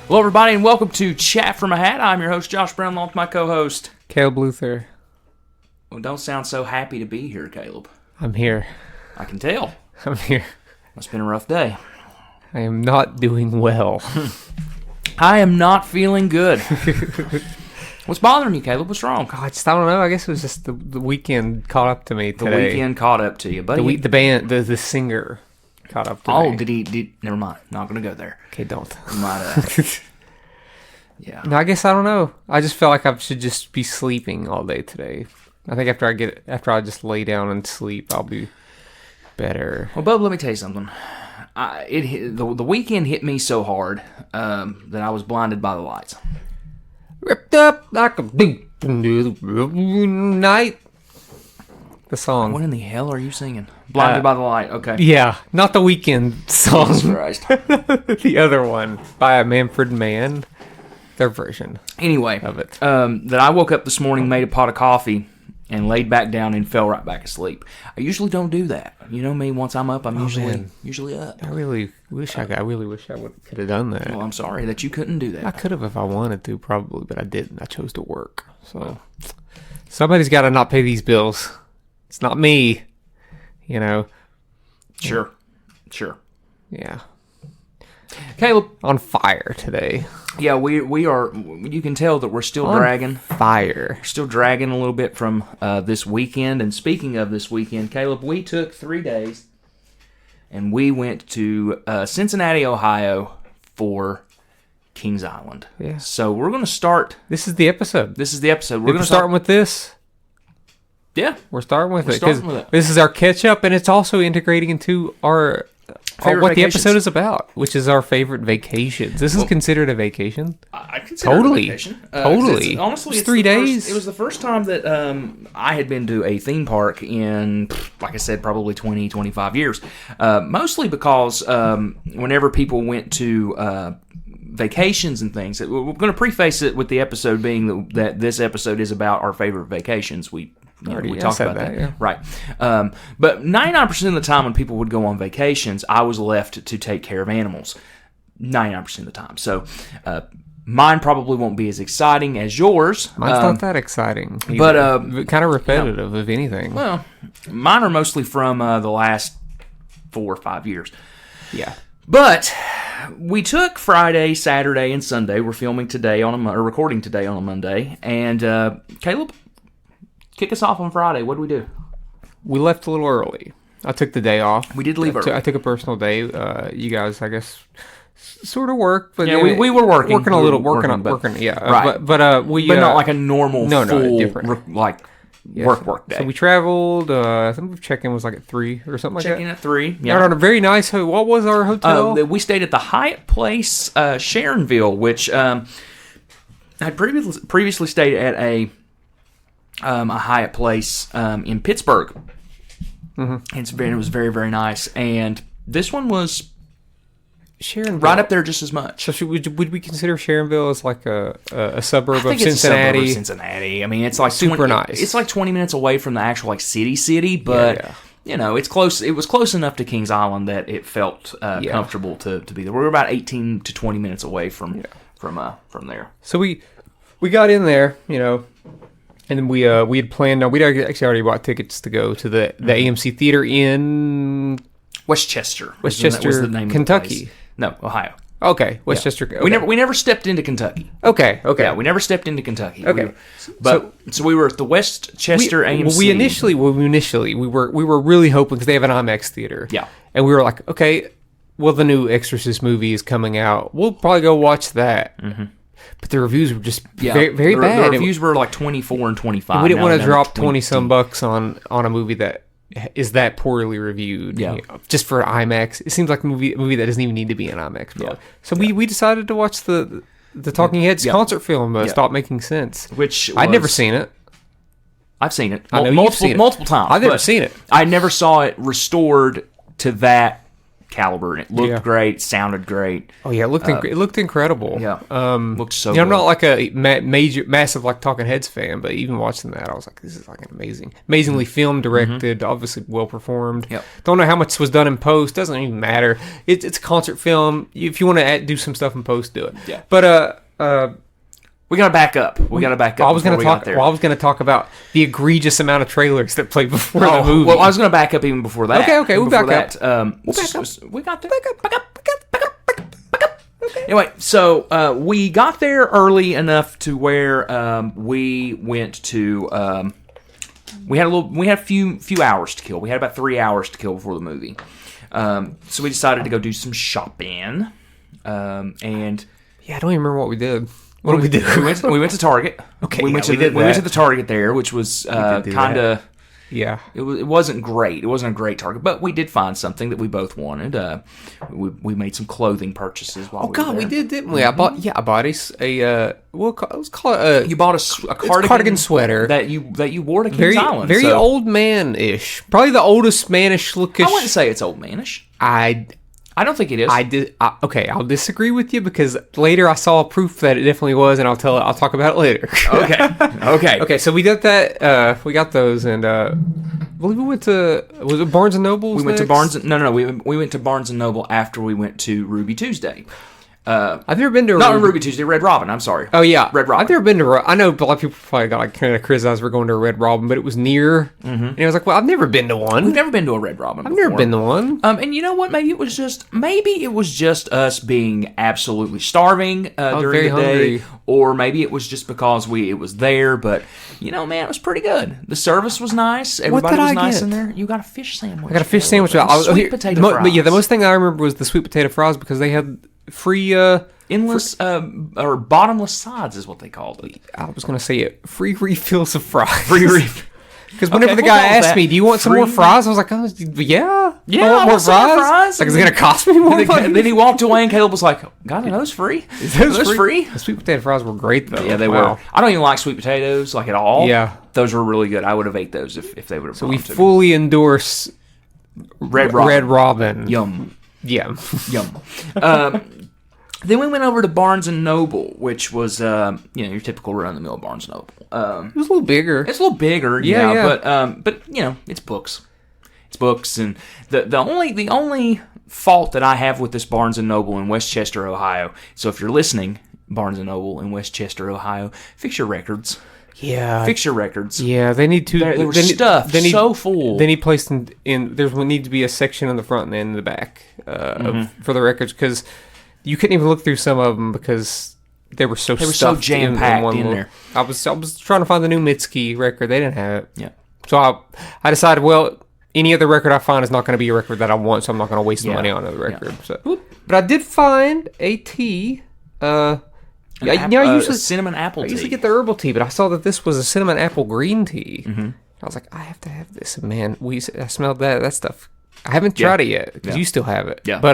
Hello, everybody, and welcome to Chat from a Hat. I'm your host, Josh Brown, along with my co-host, Caleb Luther. Well, don't sound so happy to be here, Caleb. I'm here. I can tell. I'm here. It's been a rough day. I am not doing well. I am not feeling good. What's bothering you, Caleb? What's wrong? I don't know. I guess it was just the weekend caught up to me today. The weekend caught up to you, buddy. The band, the singer caught up to me. Oh, did he? Never mind. Not going to go there. Okay, don't. You might, yeah. No, I guess I don't know. I just felt like I should just be sleeping all day today. I think after I just lay down and sleep, I'll be better. Well, Bub, let me tell you something. The weekend hit me so hard that I was blinded by the lights. Ripped up like a big night. The song. What in the hell are you singing? Blinded by the Light. Okay. Yeah, not the Weekend song. Jesus Christ. The other one by Manfred Mann. Their version. Anyway, of it. That I woke up this morning, made a pot of coffee, and laid back down and fell right back asleep. I usually don't do that. You know me. Once I'm up, I'm usually up. I really wish I could have done that. Well, I'm sorry that you couldn't do that. I could have if I wanted to, probably, but I didn't. I chose to work. So somebody's got to not pay these bills. It's not me, you know. Sure. Yeah. Caleb, on fire today. Yeah, we are. You can tell that we're still dragging. Fire. Still dragging a little bit from this weekend. And speaking of this weekend, Caleb, we took 3 days, and we went to Cincinnati, Ohio, for Kings Island. Yeah. So we're going to start. This is the episode. We're going to start with this. Yeah, we're starting with it because this is our catch up, and it's also integrating into our what the episode is about, which is our favorite vacations. This is considered a vacation. I consider it a vacation. Totally. Honestly, it's 3 days. It was the first time that I had been to a theme park in, like I said, probably 20, 25 years. Mostly because whenever people went to vacations and things, we're going to preface it with the episode being that this episode is about our favorite vacations. We talked about that. Yeah. Right. But 99% of the time when people would go on vacations, I was left to take care of animals. 99% of the time. So mine probably won't be as exciting as yours. Mine's not that exciting either. But kind of repetitive, if anything. Well, mine are mostly from the last 4 or 5 years. Yeah. But we took Friday, Saturday, and Sunday. We're filming today recording today on a Monday. And Caleb, kick us off on Friday. What did we do? We left a little early. I took the day off. We did leave early. I took a personal day. You guys, I guess, sort of work, but yeah, we were working a little, working. Yeah, right. But not like a normal full different work day. So we traveled. I think check-in was like at 3 or something like that. Check-in at 3. Yeah, on a very nice. What was our hotel? We stayed at the Hyatt Place, Sharonville, which I had previously stayed at a Hyatt Place in Pittsburgh. Mm-hmm. It was very, very nice. And this one was Sharonville, right up there just as much. So would we consider Sharonville as like a suburb of Cincinnati? It's a suburb of Cincinnati. I mean, it's like super nice. It's like 20 minutes away from the actual like city, but you know, it's close. It was close enough to Kings Island that it felt comfortable to be there. We were about 18 to 20 minutes away from there. So we got in there, you know. And then we had planned. We'd actually already bought tickets to go to the AMC Theater in Westchester. Was the name Kentucky. Of the place. No, Ohio. Okay, Westchester. Yeah. Okay. We never stepped into Kentucky. Okay. Yeah, we never stepped into Kentucky. Okay. So we were at the Westchester AMC. Well, we were really hoping because they have an IMAX theater. Yeah. And we were like, okay, well, the new Exorcist movie is coming out. We'll probably go watch that. Mm-hmm. But the reviews were just very, very bad. The reviews were like 24 and 25. We didn't want to drop 20-some bucks on a movie that is that poorly reviewed. Yeah. You know, just for IMAX. It seems like a movie that doesn't even need to be in IMAX. Yeah. So we decided to watch the Talking Heads concert film, Stop Making Sense. Which I'd never seen it. I've seen it. I know you've seen it multiple times. I've never seen it. I never saw it restored to that caliber, and it looked great, sounded great. Oh yeah, it looked incredible. Yeah, looked so. I'm not like a massive like Talking Heads fan, but even watching that, I was like, this is like an amazingly filmed, directed, obviously well performed. Yep. Don't know how much was done in post. Doesn't even matter. It's a concert film. If you want to do some stuff in post, do it. Yeah. But we gotta back up. We gotta back up. I was going to talk about the egregious amount of trailers that played before the movie. Well, I was going to back up even before that. Okay, we'll back up. We got there. Back up. Okay. Anyway, so we got there early enough to where we went to. We had a few hours to kill. We had about 3 hours to kill before the movie. So we decided to go do some shopping. And yeah, I don't even remember what we did. What did we do? We went to Target. Okay, we went to the Target there, which was kind of. Yeah, it wasn't great. It wasn't a great Target, but we did find something that we both wanted. We made some clothing purchases while we were there. We did, didn't we? I bought a let's call it you bought a cardigan sweater that you wore to Kings Island. Very old man-ish, probably the oldest manish lookish. I wouldn't say it's old manish. I don't think it is. Okay, I'll disagree with you because later I saw proof that it definitely was, and I'll talk about it later. Okay. So we got that. We got those, and I believe we went to was it Barnes and Noble? We went to Barnes. No. We went to Barnes and Noble after we went to Ruby Tuesday. I've never been to Ruby Tuesday, Red Robin. I'm sorry. Oh yeah, Red Robin. I've never been to. I know a lot of people probably got like kind of criticized for going to a Red Robin, but it was near. Mm-hmm. And I was like, well, I've never been to one. We've never been to a Red Robin. I've never been to one. And you know what? Maybe it was just us being absolutely starving during the day, or maybe it was just because it was there. But you know, man, it was pretty good. The service was nice. Everybody was nice in there. You got a fish sandwich. I got a fish sandwich. Sweet potato fries. But yeah, the most thing I remember was the sweet potato fries because they had free. Endless or bottomless sides is what they called it. I was going to say it. Free refills of fries. Free refills. Because whenever the guy asked me, do you want some more fries? I was like, oh, yeah. Yeah, I want some more fries. Like, it's going to cost me more money. And then he walked away and Caleb was like, God, are those free? Is those free? The sweet potato fries were great, though. Yeah, they were. I don't even like sweet potatoes, like, at all. Yeah. Those were really good. I would have ate those if they would have So we fully endorse Red Robin. Yum. Yeah. Yum. Then we went over to Barnes & Noble, which was, your typical run-of-the-mill Barnes & Noble. It was a little bigger. It's a little bigger, yeah. But it's books. It's books, and the only fault that I have with this Barnes & Noble in Westchester, Ohio, so if you're listening, Barnes & Noble in Westchester, Ohio, fix your records. Yeah. Fix your records. Yeah, they need to... They were stuffed so full. They need placed in... There will need to be a section on the front and in the back for the records, because... You couldn't even look through some of them because they were so jam-packed in there. I was trying to find the new Mitski record. They didn't have it. Yeah. So I decided, well, any other record I find is not going to be a record that I want, so I'm not going to waste the money on another record. Yeah. So, but I did find a tea. I usually cinnamon apple tea. I usually get the herbal tea, but I saw that this was a cinnamon apple green tea. Mm-hmm. I was like, I have to have this. And man, I smelled that stuff. I haven't tried it yet because you still have it. Yeah. But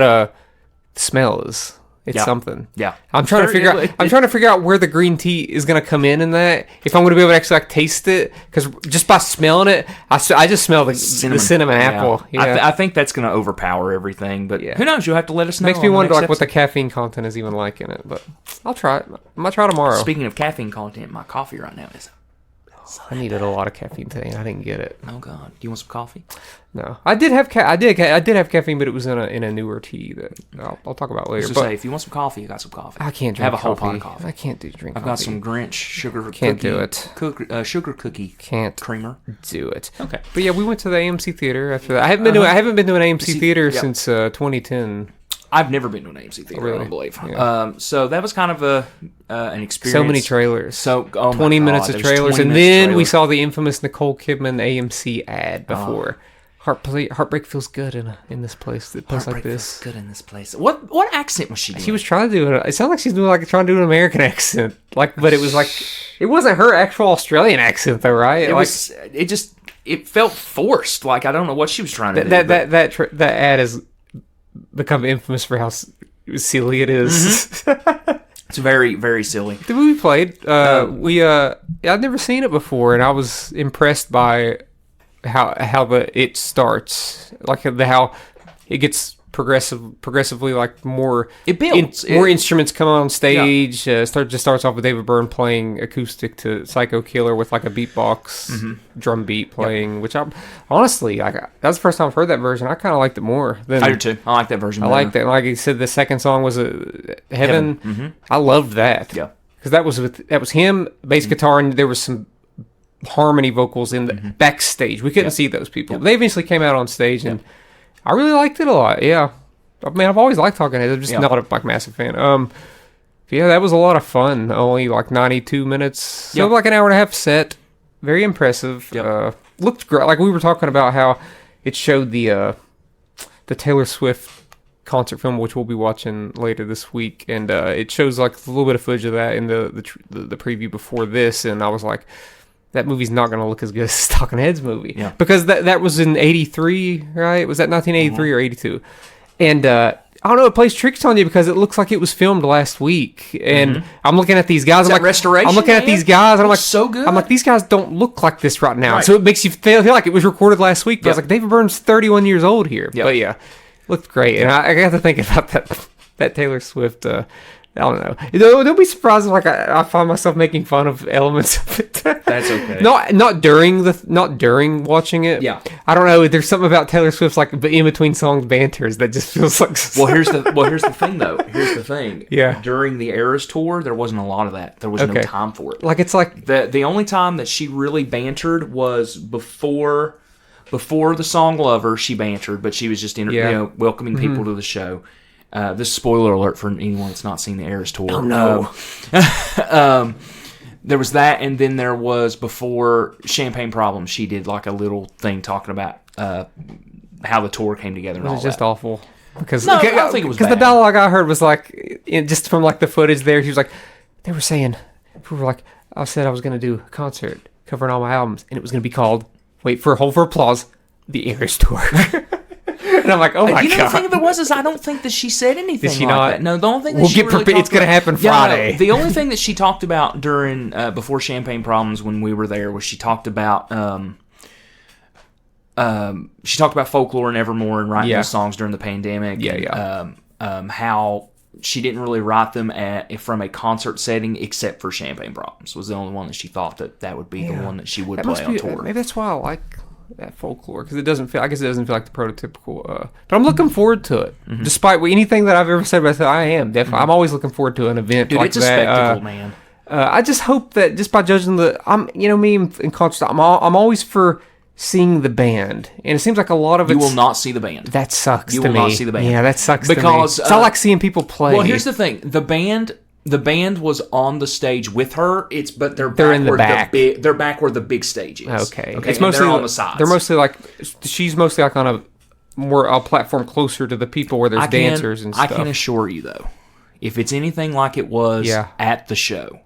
the smell is... It's something. Yeah. I'm trying to figure out where the green tea is going to come in that. If I'm going to be able to actually taste it, because just by smelling it, I just smell the cinnamon apple. Yeah. I think that's going to overpower everything. But who knows? You'll have to let us know. Makes me wonder what the caffeine content is even like in it. But I'll try it. I might try tomorrow. Speaking of caffeine content, my coffee right now is. I needed a lot of caffeine today, and I didn't get it. Oh God! Do you want some coffee? No, I did have I did have caffeine, but it was in a newer tea that I'll talk about later. But if you want some coffee, you got some coffee. I can't drink. Have a whole pot of coffee. I can't drink. I've got some Grinch sugar. Can't cookie, do it. Sugar cookie. Can't creamer. Do it. Okay. But yeah, we went to the AMC theater after that. I haven't been to an AMC theater since 2010. I've never been to an AMC theater, I don't believe. Yeah. So that was kind of an experience. So many trailers. 20 minutes of trailers. And then we saw the infamous Nicole Kidman AMC ad before. Heartbreak feels good in this place. A place like this. Feels good in this place. What accent was she doing? She was trying to do it. It sounded like she's trying to do an American accent. But it was it wasn't her actual Australian accent though, right? It felt forced. Like I don't know what she was trying to do. That ad is become infamous for how silly it is. Mm-hmm. It's very, very silly. The movie played. I'd never seen it before, and I was impressed by how it starts, like how it gets progressively like more it builds more instruments come on stage. Starts off with David Byrne playing acoustic to Psycho Killer with like a beatbox drum beat playing, which I honestly that's the first time I've heard that version. I kind of liked it more. I do too. I like that version. I like that. Like you said, the second song was Heaven. Mm-hmm. I loved that. Yeah, because that was him bass guitar, and there was some harmony vocals in the backstage. We couldn't see those people. They eventually came out on stage, and I really liked it a lot. Yeah, I mean, I've always liked Talking Heads. I'm just not a like massive fan. Yeah, that was a lot of fun. Only like 92 minutes, so like an hour and a half set. Very impressive. Looked great. Like we were talking about how it showed the Taylor Swift concert film, which we'll be watching later this week, and it shows like a little bit of footage of that in the preview before this, and I was like, that movie's not going to look as good as Talking Heads movie. Yeah. Because that was in 83, right? Was that 1983 or 82? And I don't know, it plays tricks on you because it looks like it was filmed last week. And I'm looking at these guys. Restoration? I'm looking at these guys, and I'm like, so good. I'm like, these guys don't look like this right now. Right. So it makes you feel like it was recorded last week. But I was like, David Byrne's 31 years old here. Yep. But yeah, looked great. And I got to thinking about that Taylor Swift. I don't know. Don't be surprised if like I find myself making fun of elements of it. That's okay. Not during watching it. Yeah. I don't know. There's something about Taylor Swift's like in between songs banters that just feels like. Well, here's the thing though. Here's the thing. Yeah. During the Eras tour, there wasn't a lot of that. There was no time for it. Like it's like the only time that she really bantered was before the song "Lover." She bantered, but she was just welcoming people to the show. This is spoiler alert for anyone that's not seen the Eras tour. Oh no! There was that, and then there was before Champagne Problems. She did like a little thing talking about how the tour came together. And it was all just that. Awful. Because I don't think it was because the dialogue I heard was like just from like the footage there. She was like, they were saying, people were like, I said I was going to do a concert covering all my albums, and it was going to be called, hold for applause, the Eras tour. And I'm like, oh my god! The thing of it was I don't think that she said anything. Did she like not? That. No, the only thing that it's going to happen Friday. No, the only thing that she talked about during before Champagne Problems when we were there was she talked about Folklore and Evermore and writing those songs during the pandemic. How she didn't really write them from a concert setting except for Champagne Problems was the only one that she thought that would be the one that she would play on tour. Maybe that's why I like that Folklore, because it doesn't feel like the prototypical but I'm looking forward to it. Despite anything that I've ever said about it, I am definitely I'm always looking forward to an event. Dude, like it's a spectacle, man. I just hope that just by judging me in concert, I'm always for seeing the band, and it seems like a lot of it. You will not see the band. That sucks. You to will me. not see the band. Yeah, that sucks because to me. It's not like seeing people play. Well, here's the thing: the band was on the stage with her. But they're in the back. They're back where the big stage is. Okay. It's mostly on the sides. They're mostly like she's mostly like on a platform closer to the people where there's dancers and stuff. I can assure you though, if it's anything like it was at the show,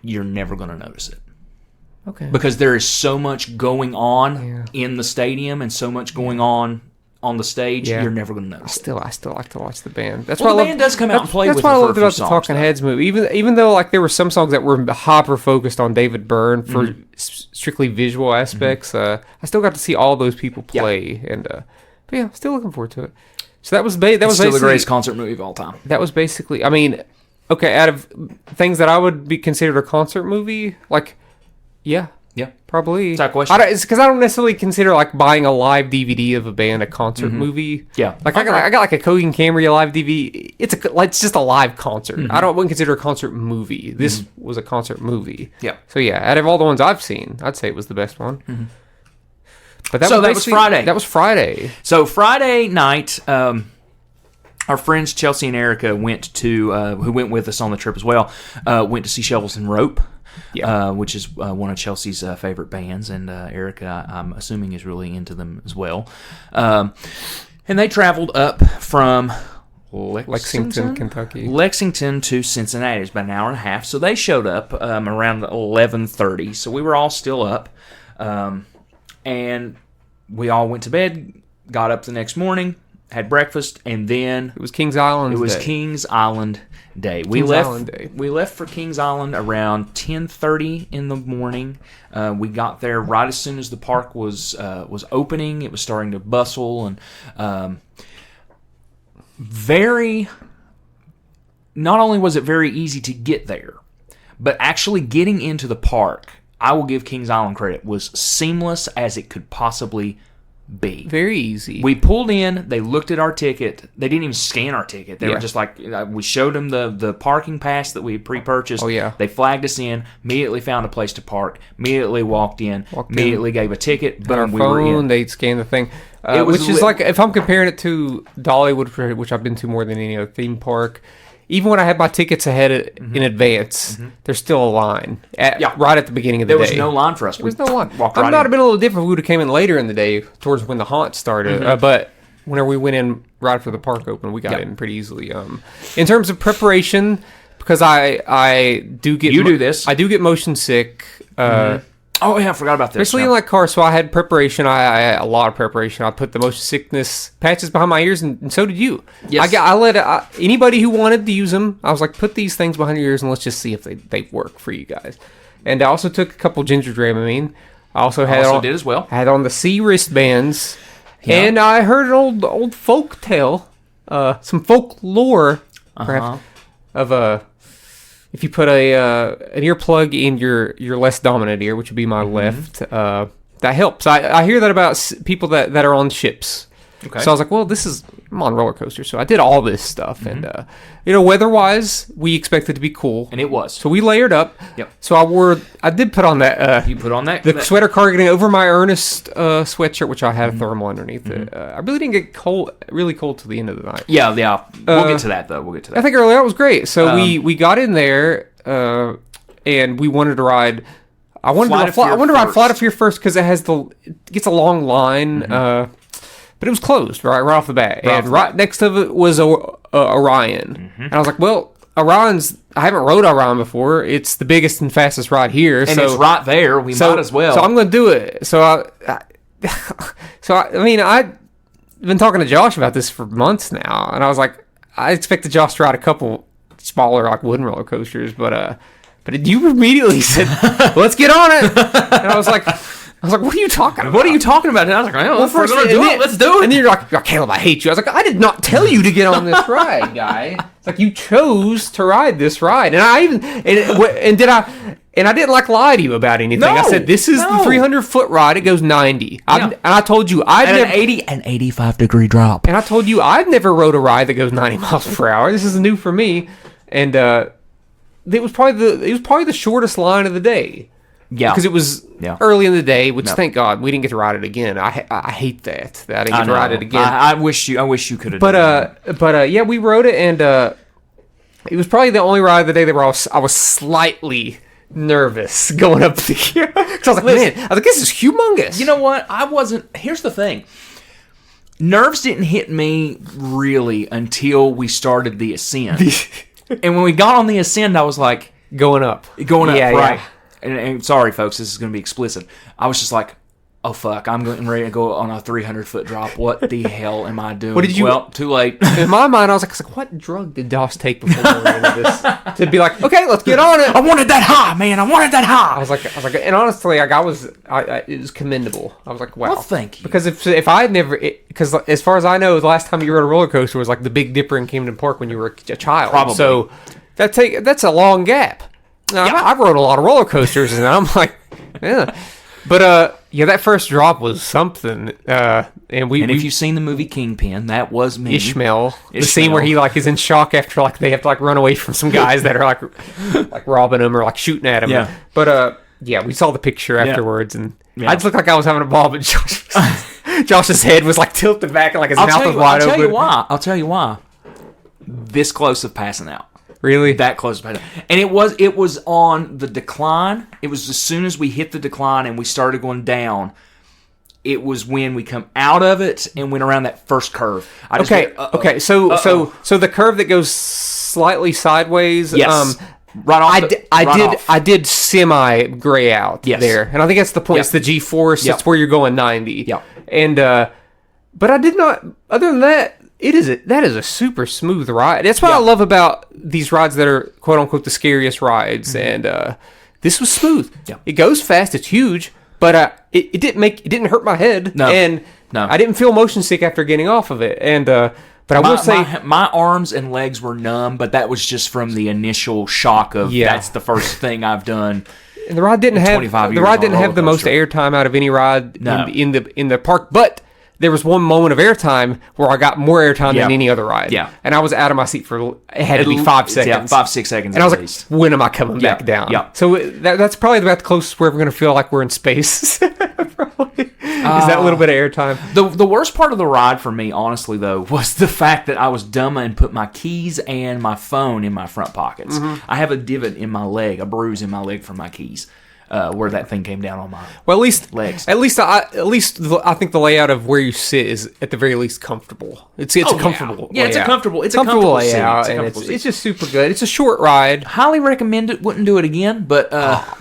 you're never going to notice it. Okay. Because there is so much going on in the stadium and so much going on the stage, you're never going to notice. I still like to watch the band. That's why the band does come out and play with her. That's why I loved about the songs, Talking Heads movie. Even though like there were some songs that were hyper focused on David Byrne for strictly visual aspects, I still got to see all those people play, and but yeah, still looking forward to it. So that was still the greatest concert movie of all time. That was basically, I mean, okay, out of things that I would be considered a concert movie, like, yeah, probably. It's that question. It's because I don't necessarily consider like buying a live DVD of a band a concert movie. Yeah, like I got like a Coheed and Cambria live DVD. It's just a live concert. I wouldn't consider a concert movie. This was a concert movie. Yeah. So yeah, out of all the ones I've seen, I'd say it was the best one. But that was Friday. That was Friday. So Friday night, our friends Chelsea and Erica went to, who went with us on the trip as well, went to see Shovels and Rope, which is one of Chelsea's favorite bands, and Erica, I'm assuming, is really into them as well. And they traveled up from Lexington, Kentucky. Lexington to Cincinnati. It's about an hour and a half. So they showed up around 11:30. So we were all still up. And we all went to bed, got up the next morning, had breakfast, and then it was Kings Island. It was Day. Kings Island Day. We left for Kings Island around 10:30 in the morning. We got there right as soon as the park was opening. It was starting to bustle, and not only was it very easy to get there, but actually getting into the park, I will give Kings Island credit, was seamless as it could possibly be. Very easy. We pulled in, they looked at our ticket. They didn't even scan our ticket. They were just like, we showed them the parking pass that we had pre-purchased. Oh, yeah. They flagged us in, immediately found a place to park, immediately walked in, immediately gave a ticket. Boom, our phone, we were in. They'd scan the thing. Which is like, if I'm comparing it to Dollywood, which I've been to more than any other theme park, even when I had my tickets ahead in advance, there's still a line right at the beginning of the day. There was no line for us. There was no line. It might have been a little different if we would have came in later in the day, towards when the haunt started. But whenever we went in right after the park opened, we got in pretty easily. In terms of preparation, because I do get I do get motion sick. Oh, yeah, I forgot about this. Especially in like cars, so I had preparation. I had a lot of preparation. I put the motion sickness patches behind my ears, and so did you. Yes. I let anybody who wanted to use them, I was like, put these things behind your ears, and let's just see if they work for you guys. And I also took a couple ginger Dramamine. I also did as well. Had on the C wristbands, and I heard an old folk tale, some folklore, perhaps, of if you put an earplug in your less dominant ear, which would be my left, that helps. I hear that about people that are on ships. Okay. So I was like, well, I'm on roller coasters, so I did all this stuff, and weather-wise, we expected it to be cool, and it was. So we layered up. Yep. So I did put on that. You put on that the sweater cardigan over my Ernest sweatshirt, which I had a thermal underneath it. I really didn't get really cold till the end of the night. Yeah. We'll get to that though. I think earlier that was great. So we got in there, and we wanted to ride. I wanted to ride Flight of Fear first because it gets a long line. But it was closed right off the bat. Right next to it was Orion. And I was like, well, I haven't rode Orion before. It's the biggest and fastest ride here. And it's right there. We might as well. So I'm going to do it. So I've been talking to Josh about this for months now. And I was like, I expected Josh to ride a couple smaller like wooden roller coasters. But you immediately said, let's get on it. And I was like, what are you talking about? What are you talking about? And I was like, well, first let's do it. And then you're like, oh, Caleb, I hate you. I was like, I did not tell you to get on this ride, guy. It's like, you chose to ride this ride. And I didn't like lie to you about anything. No, I said, this is the 300-foot ride. It goes 90. And I told you, an 85-degree drop. And I told you, I've never rode a ride that goes 90 miles per hour. This is new for me. And it was probably the shortest line of the day. Yeah, because it was early in the day, which thank God we didn't get to ride it again. I hate that I didn't get to ride it again. I wish you could have. But yeah, we rode it, and it was probably the only ride of the day that I was slightly nervous going up here because I was like, this is humongous. You know what? I wasn't. Here's the thing. Nerves didn't hit me really until we started the ascent, and when we got on the ascent, I was like, going up, right. Yeah. And sorry, folks, this is going to be explicit. I was just like, oh, fuck, I'm getting ready to go on a 300-foot drop. What the hell am I doing? What did you? Well, too late. In my mind, I was like, what drug did Doss take before going into this? To be like, okay, let's get on it. I wanted that high, man. I wanted that high. I was like, and honestly, like, it was commendable. I was like, wow. Well, thank you. Because if I had never, because as far as I know, the last time you rode a roller coaster was like the Big Dipper in Camden Park when you were a child. Probably. So that's a long gap. Now, I've rode a lot of roller coasters, and I'm like, yeah. But, that first drop was something. And if you've seen the movie Kingpin, that was me. Ishmael. The scene where he, like, is in shock after, like, they have to, like, run away from some guys that are, like robbing him or, like, shooting at him. Yeah. But, we saw the picture afterwards, and I just looked like I was having a ball, but Josh's head was, like, tilted back, and, like, his mouth was wide open. I'll tell you why. This close of passing out. Really? That close to passing out. And it was on the decline. It was as soon as we hit the decline and we started going down, it was when we come out of it and went around that first curve. Okay. So the curve that goes slightly sideways. Yes. Right off. I did semi gray out there, and I think that's the point. It's the G-force. That's where you're going 90. Yeah. And but I did not. Other than that. That is a super smooth ride. That's what I love about these rides that are quote unquote the scariest rides. Mm-hmm. And this was smooth. Yeah. It goes fast. It's huge, but it didn't hurt my head. No. And I didn't feel motion sick after getting off of it. And But I will say, my arms and legs were numb, but that was just from the initial shock of that's the first thing I've done. And the ride didn't have the most airtime out of any ride in the park, but there was one moment of airtime where I got more airtime than any other ride. Yeah. And I was out of my seat for, it had to be 5 seconds. Yeah, 5-6 seconds and I was like, when am I coming back down? Yeah. So that's probably about the closest we're ever going to feel like we're in space. Probably. Is that a little bit of airtime? The worst part of the ride for me, honestly, though, was the fact that I was dumb and put my keys and my phone in my front pockets. I have a divot in my leg, a bruise in my leg from my keys. Where that thing came down on my legs. At least I think the layout of where you sit is at the very least comfortable. It's a comfortable. Yeah, it's a comfortable layout, and it's just super good. It's a short ride. Highly recommend it. Wouldn't do it again, but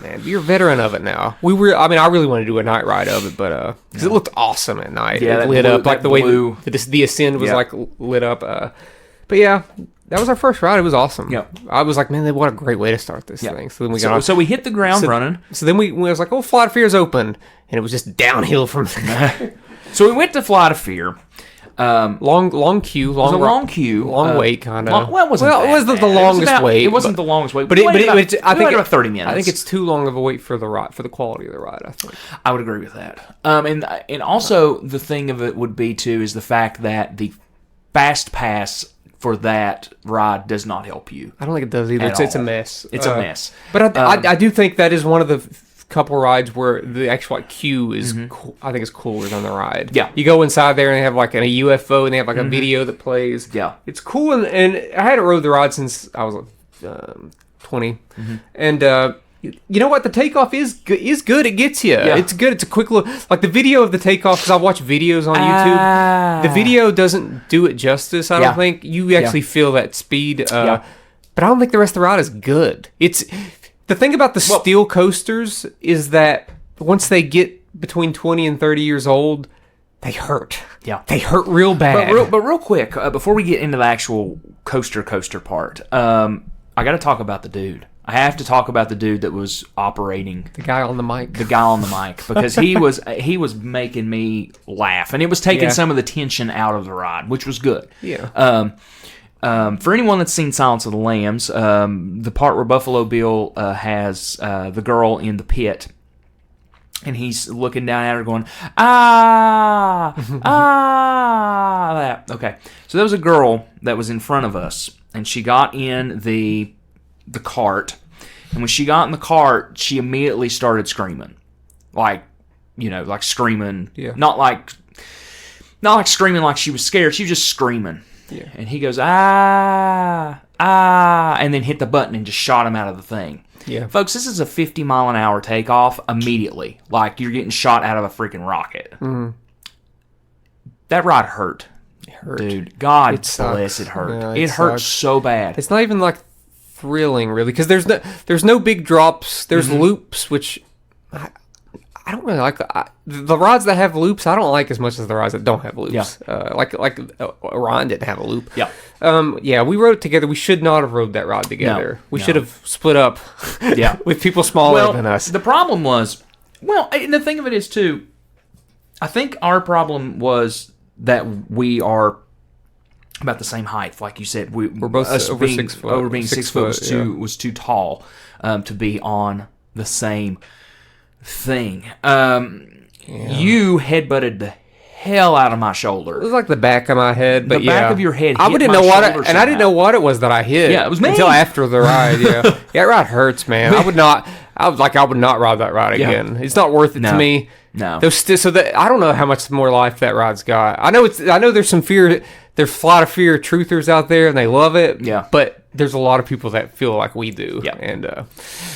man, you're a veteran of it now. I really want to do a night ride of it, but because it looked awesome at night. Yeah, it lit up like the way the Ascend was like lit up. But yeah. That was our first ride. It was awesome. Yep. I was like, man, what a great way to start this thing. So then we got on. So we hit the ground running. So then we was like, oh, Flight of Fear is open. And it was just downhill from there. So we went to Flight of Fear. Long queue. Long wait, kind of. Well, it wasn't the longest wait. It wasn't the longest wait. But I think about 30 minutes. I think it's too long of a wait for the ride, for the quality of the ride, I think. I would agree with that. And also the thing of it would be, too, is the fact that the Fast Pass for that ride does not help you. I don't think it does either. It's a mess. It's a mess. But I do think that is one of the couple rides where the actual queue is, I think, is cooler than the ride. Yeah. You go inside there and they have like a UFO and they have like a video that plays. Yeah. It's cool. And I hadn't rode the ride since I was 20. And you know what? The takeoff is good. It gets you. Yeah. It's good. It's a quick look. Like the video of the takeoff, because I watch videos on YouTube. The video doesn't do it justice, I don't think. You actually feel that speed. But I don't think the rest of the ride is good. It's the thing about the steel coasters is that once they get between 20 and 30 years old, they hurt. Yeah. They hurt real bad. But real quick, before we get into the actual coaster part, I got to talk about the dude. I have to talk about the dude that was operating the guy on the mic. Because he was making me laugh, and it was taking some of the tension out of the ride, which was good. Yeah. For anyone that's seen Silence of the Lambs, the part where Buffalo Bill has the girl in the pit, and he's looking down at her, going that. Okay, so there was a girl that was in front of us, and she got in the cart, and when she got in the cart, she immediately started screaming, like screaming, not like screaming like she was scared. She was just screaming, and he goes and then hit the button and just shot him out of the thing. Yeah, folks, this is a 50-mile-an-hour takeoff immediately, like you're getting shot out of a freaking rocket. That ride hurt. It hurt, dude. God bless, it hurt. Yeah, it hurt so bad. It's not even like thrilling, really, because there's no big drops. There's loops, which I don't really like. The rides that have loops, I don't like as much as the rides that don't have loops. Yeah. Like Orion didn't have a loop. Yeah. We rode it together. We should not have rode that ride together. We should have split up. With people smaller than us. The problem was, and the thing of it is too, I think our problem was that we are about the same height, like you said. We're both over 6 foot. Over being 6 foot was too tall to be on the same thing. You headbutted the hell out of my shoulder. It was like the back of my head, but the back of your head. I didn't know what, and I didn't know what it was that I hit. Yeah, it was me until after the ride. That ride hurts, man. I would not ride that ride again. It's not worth it to me. No. I don't know how much more life that ride's got. I know there's some fear. There's a lot of fear truthers out there, and they love it. Yeah. But there's a lot of people that feel like we do. Yeah. And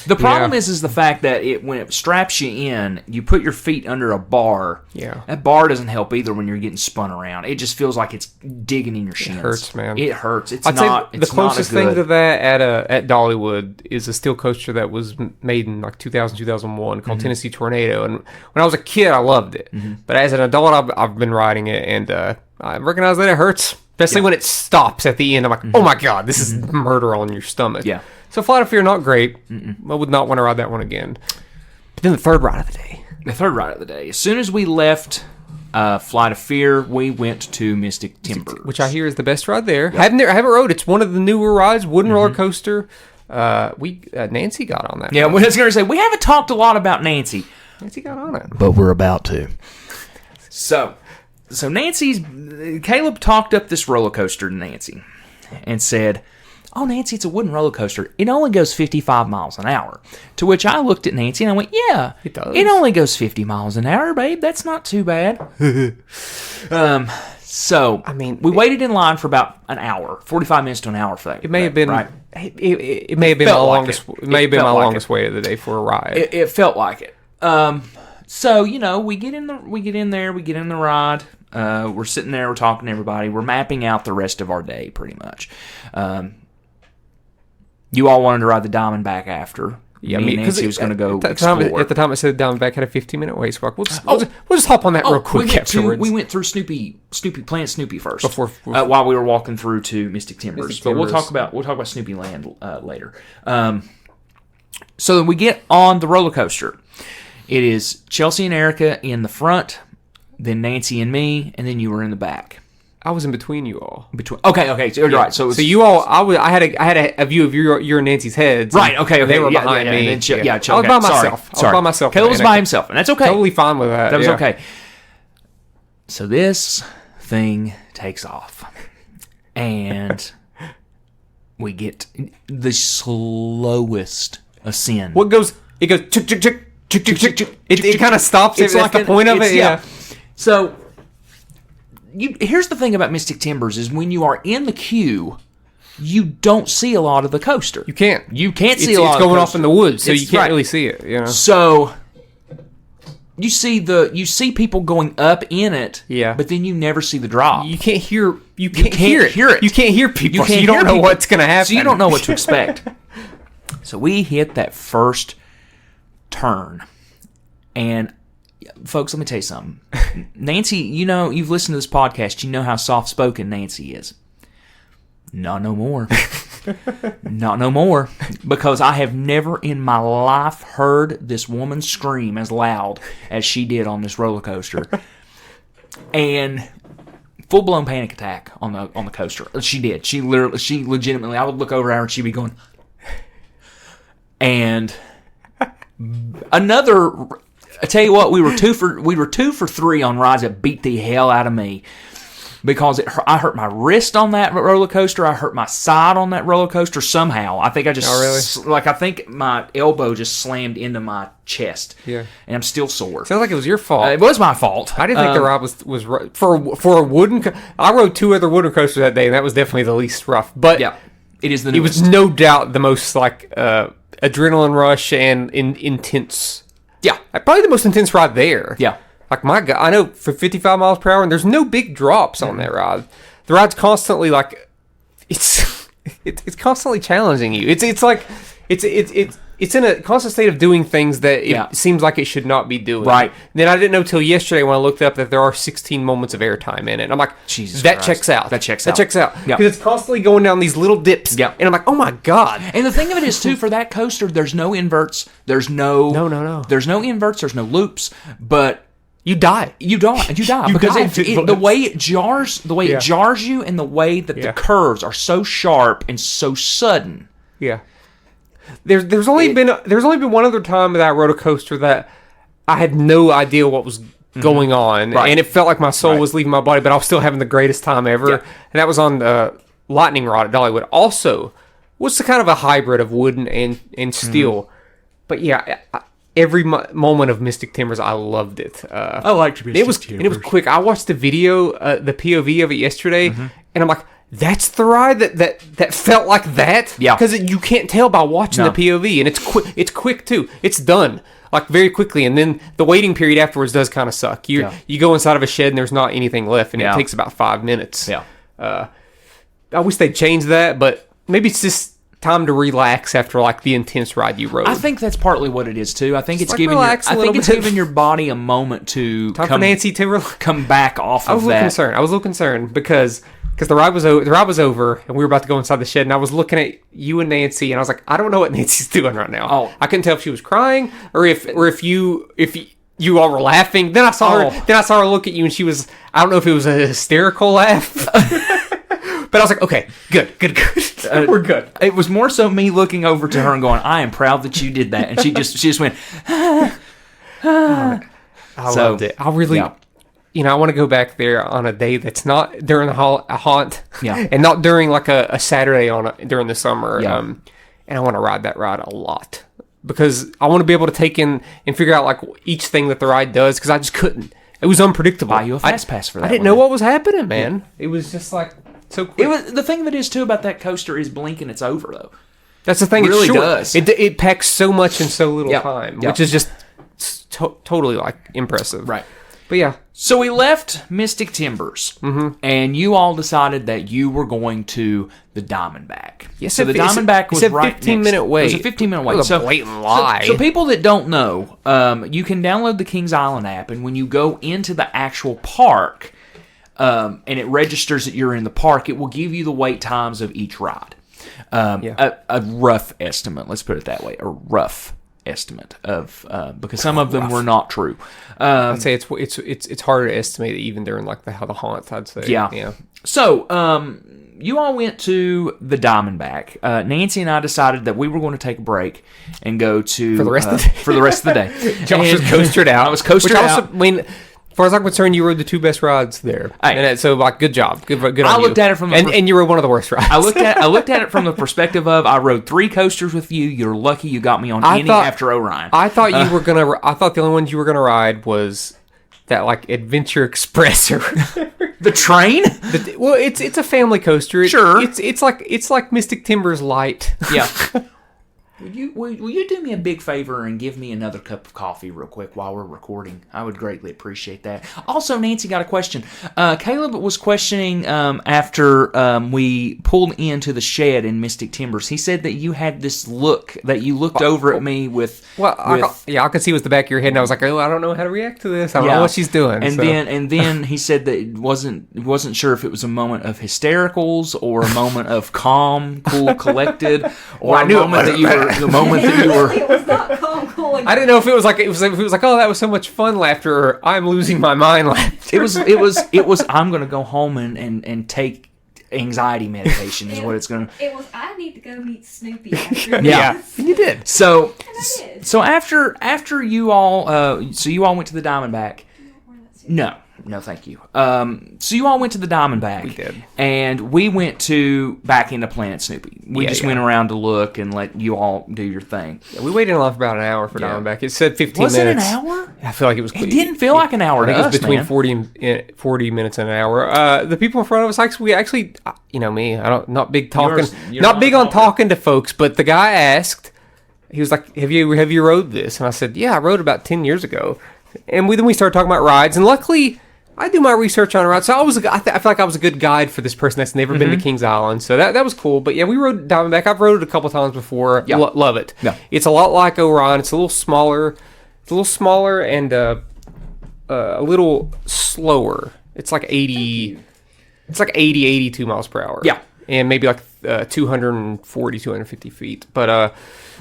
the problem is the fact that when it straps you in, you put your feet under a bar. Yeah. That bar doesn't help either when you're getting spun around. It just feels like it's digging in your shins. It hurts, man. It hurts. I'd say the closest thing to that at Dollywood is a steel coaster that was made in like 2000, 2001 called Tennessee Tornado. And when I was a kid, I loved it. But as an adult, I've been riding it, and I recognize that it hurts. Especially when it stops at the end. I'm like, oh my God, this is murder on your stomach. Yeah. So Flight of Fear, not great. I would not want to ride that one again. But then the third ride of the day. As soon as we left Flight of Fear, we went to Mystic Timbers, which I hear is the best ride there. Yep. I haven't rode. It's one of the newer rides, wooden roller coaster. Nancy got on that. Yeah, I was going to say we haven't talked a lot about Nancy. Nancy got on it, but we're about to. So Caleb talked up this roller coaster to Nancy and said, "Oh, Nancy, it's a wooden roller coaster. It only goes 55 miles an hour." To which I looked at Nancy and I went, "Yeah, it does. It only goes 50 miles an hour, babe. That's not too bad." So, I mean, we waited in line for about an hour, 45 minutes to an hour for that. It may have been right. It may have been my longest. It may have been my longest wait of the day for a ride. It felt like it. So we get in the ride. We're sitting there, we're talking to everybody, we're mapping out the rest of our day pretty much. You all wanted to ride the Diamondback after. Yeah, me and Nancy was going to go explore. At the time, it said Diamondback had a 15-minute waste walk. We'll just hop on that real quick afterwards. We went through Planet Snoopy first while we were walking through to Mystic Timbers. But we'll talk about Snoopy Land later. So then we get on the roller coaster. It is Chelsea and Erica in the front, then Nancy and me, and then you were in the back. I was in between you all. Okay. So, right. So you all, I had a view of your and Nancy's heads. Right. Okay. They were behind me. I was by myself. Sorry. I was by myself. Caleb was by himself, and that's okay. Totally fine with that. That was okay. So this thing takes off, and we get the slowest ascend. What goes? It goes. It kind of stops. It's like the point of it. Yeah. So. Here's the thing about Mystic Timbers is when you are in the queue, you don't see a lot of the coaster. You can't see a lot of the coaster. It's going off in the woods, so you can't really see it. You know? So you see people going up in it, but then you never see the drop. You can't hear it. You can't hear people. You don't know what's going to happen. So you don't know what to expect. So we hit that first turn, and folks, let me tell you something. Nancy, you've listened to this podcast. You know how soft-spoken Nancy is. Not no more. Not no more. Because I have never in my life heard this woman scream as loud as she did on this roller coaster. And full-blown panic attack on the coaster. She did. She legitimately, I would look over at her and she'd be going. And I tell you what, we were two for three on rides that beat the hell out of me because I hurt my wrist on that roller coaster. I hurt my side on that roller coaster somehow. I think I think my elbow just slammed into my chest. Yeah, and I'm still sore. Sounds like it was your fault. It was my fault. I didn't think the ride was for a wooden. I rode two other wooden coasters that day, and that was definitely the least rough. But yeah, it is the newest. It was no doubt the most adrenaline rush and intense. Yeah. Probably the most intense ride there. Yeah. Like, my God, I know for 55 miles per hour, and there's no big drops on that ride. The ride's constantly, it's constantly challenging you. It's like, it's in a constant state of doing things that it seems like it should not be doing. Right. And then I didn't know till yesterday when I looked up that there are 16 moments of airtime in it. And I'm like, Jesus that Christ. checks out. That checks out. Yeah. Because it's constantly going down these little dips. Yeah. And I'm like, oh my God. And the thing of it is, too, for that coaster, there's no inverts. There's no. No. There's no inverts. There's no loops. But. You die. Because the way it jars, it jars you, and the way that the curves are so sharp and so sudden. Yeah. There's only been one other time that I rode a coaster that I had no idea what was going on, and it felt like my soul was leaving my body, but I was still having the greatest time ever. And that was on the Lightning Rod at Dollywood. Also, was kind of a hybrid of wooden and steel. But yeah, every moment of Mystic Timbers, I loved it. I liked Mystic Timbers. And it was quick. I watched the video, the POV of it yesterday, and I'm like, that's the ride that felt like that? Yeah. Because you can't tell by watching the POV, and it's quick. It's quick too. It's done like very quickly, and then the waiting period afterwards does kind of suck. You go inside of a shed and there's not anything left, and it takes about 5 minutes. Yeah. I wish they'd change that, but maybe it's just time to relax after like the intense ride you rode. I think that's partly what it is too. I think it's giving giving your body a moment to for Nancy to come back off of that. I was a little concerned because the ride was over and we were about to go inside the shed, and I was looking at you and Nancy, and I was like, I don't know what Nancy's doing right now. Oh, I couldn't tell if she was crying or if you all were laughing. Then I saw her. Then I saw her look at you, and she was. I don't know if it was a hysterical laugh, but I was like, okay, good. We're good. It was more so me looking over to her and going, "I am proud that you did that," and she just went. I loved it. I really. Yeah. I want to go back there on a day that's not during a haunt, and not during like a Saturday during the summer. Yeah. And I want to ride that ride a lot because I want to be able to take in and figure out like each thing that the ride does because I just couldn't. It was unpredictable. Buy you a fast pass for that. I didn't know what was happening, man. Yeah. It was just like so quick. It was the thing that is too about that coaster is blink and it's over though. That's the thing. It really short. does. It packs so much in so little time, which is just totally like impressive. Right. But yeah. So we left Mystic Timbers, and you all decided that you were going to the Diamondback. Yes, so the Diamondback was right next. 15-minute wait. It was a 15-minute wait. That was a blatant lie. So people that don't know, you can download the Kings Island app, and when you go into the actual park, and it registers that you're in the park, it will give you the wait times of each ride. A rough estimate, let's put it that way, a rough estimate of because some of them were not true. I'd say it's harder to estimate even during like the haunt. I'd say. Yeah. So you all went to the Diamondback. Nancy and I decided that we were going to take a break and go to for the rest of the day. For the rest of the day. Josh was coastered out. I was coastered out. I mean, as far as I'm concerned, you rode the two best rides there. And so, like, good job. Good on you. I looked at it from and you rode one of the worst rides. I looked at it from the perspective of I rode 3 coasters with you. You're lucky you got me on any after Orion. I thought you were gonna. I thought the only ones you were gonna ride was that like Adventure Express or the train. Well, it's a family coaster. Sure. It's like Mystic Timbers light. Yeah. Will you do me a big favor and give me another cup of coffee real quick while we're recording? I would greatly appreciate that. Also, Nancy got a question. Caleb was questioning after we pulled into the shed in Mystic Timbers. He said that you had this look, that you looked over at me with... I could see it was the back of your head, and I was like, oh, I don't know how to react to this. I don't know what she's doing. And then he said that he wasn't sure if it was a moment of hystericals or a moment of calm, cool, collected, or a moment that you were... The moment that you were, it was not calm, cool. I didn't know if it was like oh, that was so much fun laughter, or I'm losing my mind laughter. It was. I'm going to go home and take anxiety medication. Is what it's going to. It was. I need to go meet Snoopy. After yeah, you did. So after you all, you all went to the Diamondback. No, thank you. So you all went to the Diamondback. We did. And we went back into Planet Snoopy. We just went around to look and let you all do your thing. Yeah, we waited in line for about an hour for Diamondback. It said 15 minutes. Was it an hour? I feel like it was. It didn't feel like an hour to us, it was between 40 minutes and an hour. The people in front of us, we actually, me, not big talking, not big on talking to folks, but the guy asked, he was like, have you rode this? And I said, yeah, I rode about 10 years ago. And then we started talking about rides, and luckily, I do my research on a ride, so I feel like I was a good guide for this person that's never been to Kings Island, so that was cool. But yeah, we rode Diamondback. I've rode it a couple times before. Yeah. Love it. Yeah. It's a lot like Orion. It's a little smaller. And a little slower. It's like 80. It's like 82 miles per hour. Yeah. And maybe like 250 feet. But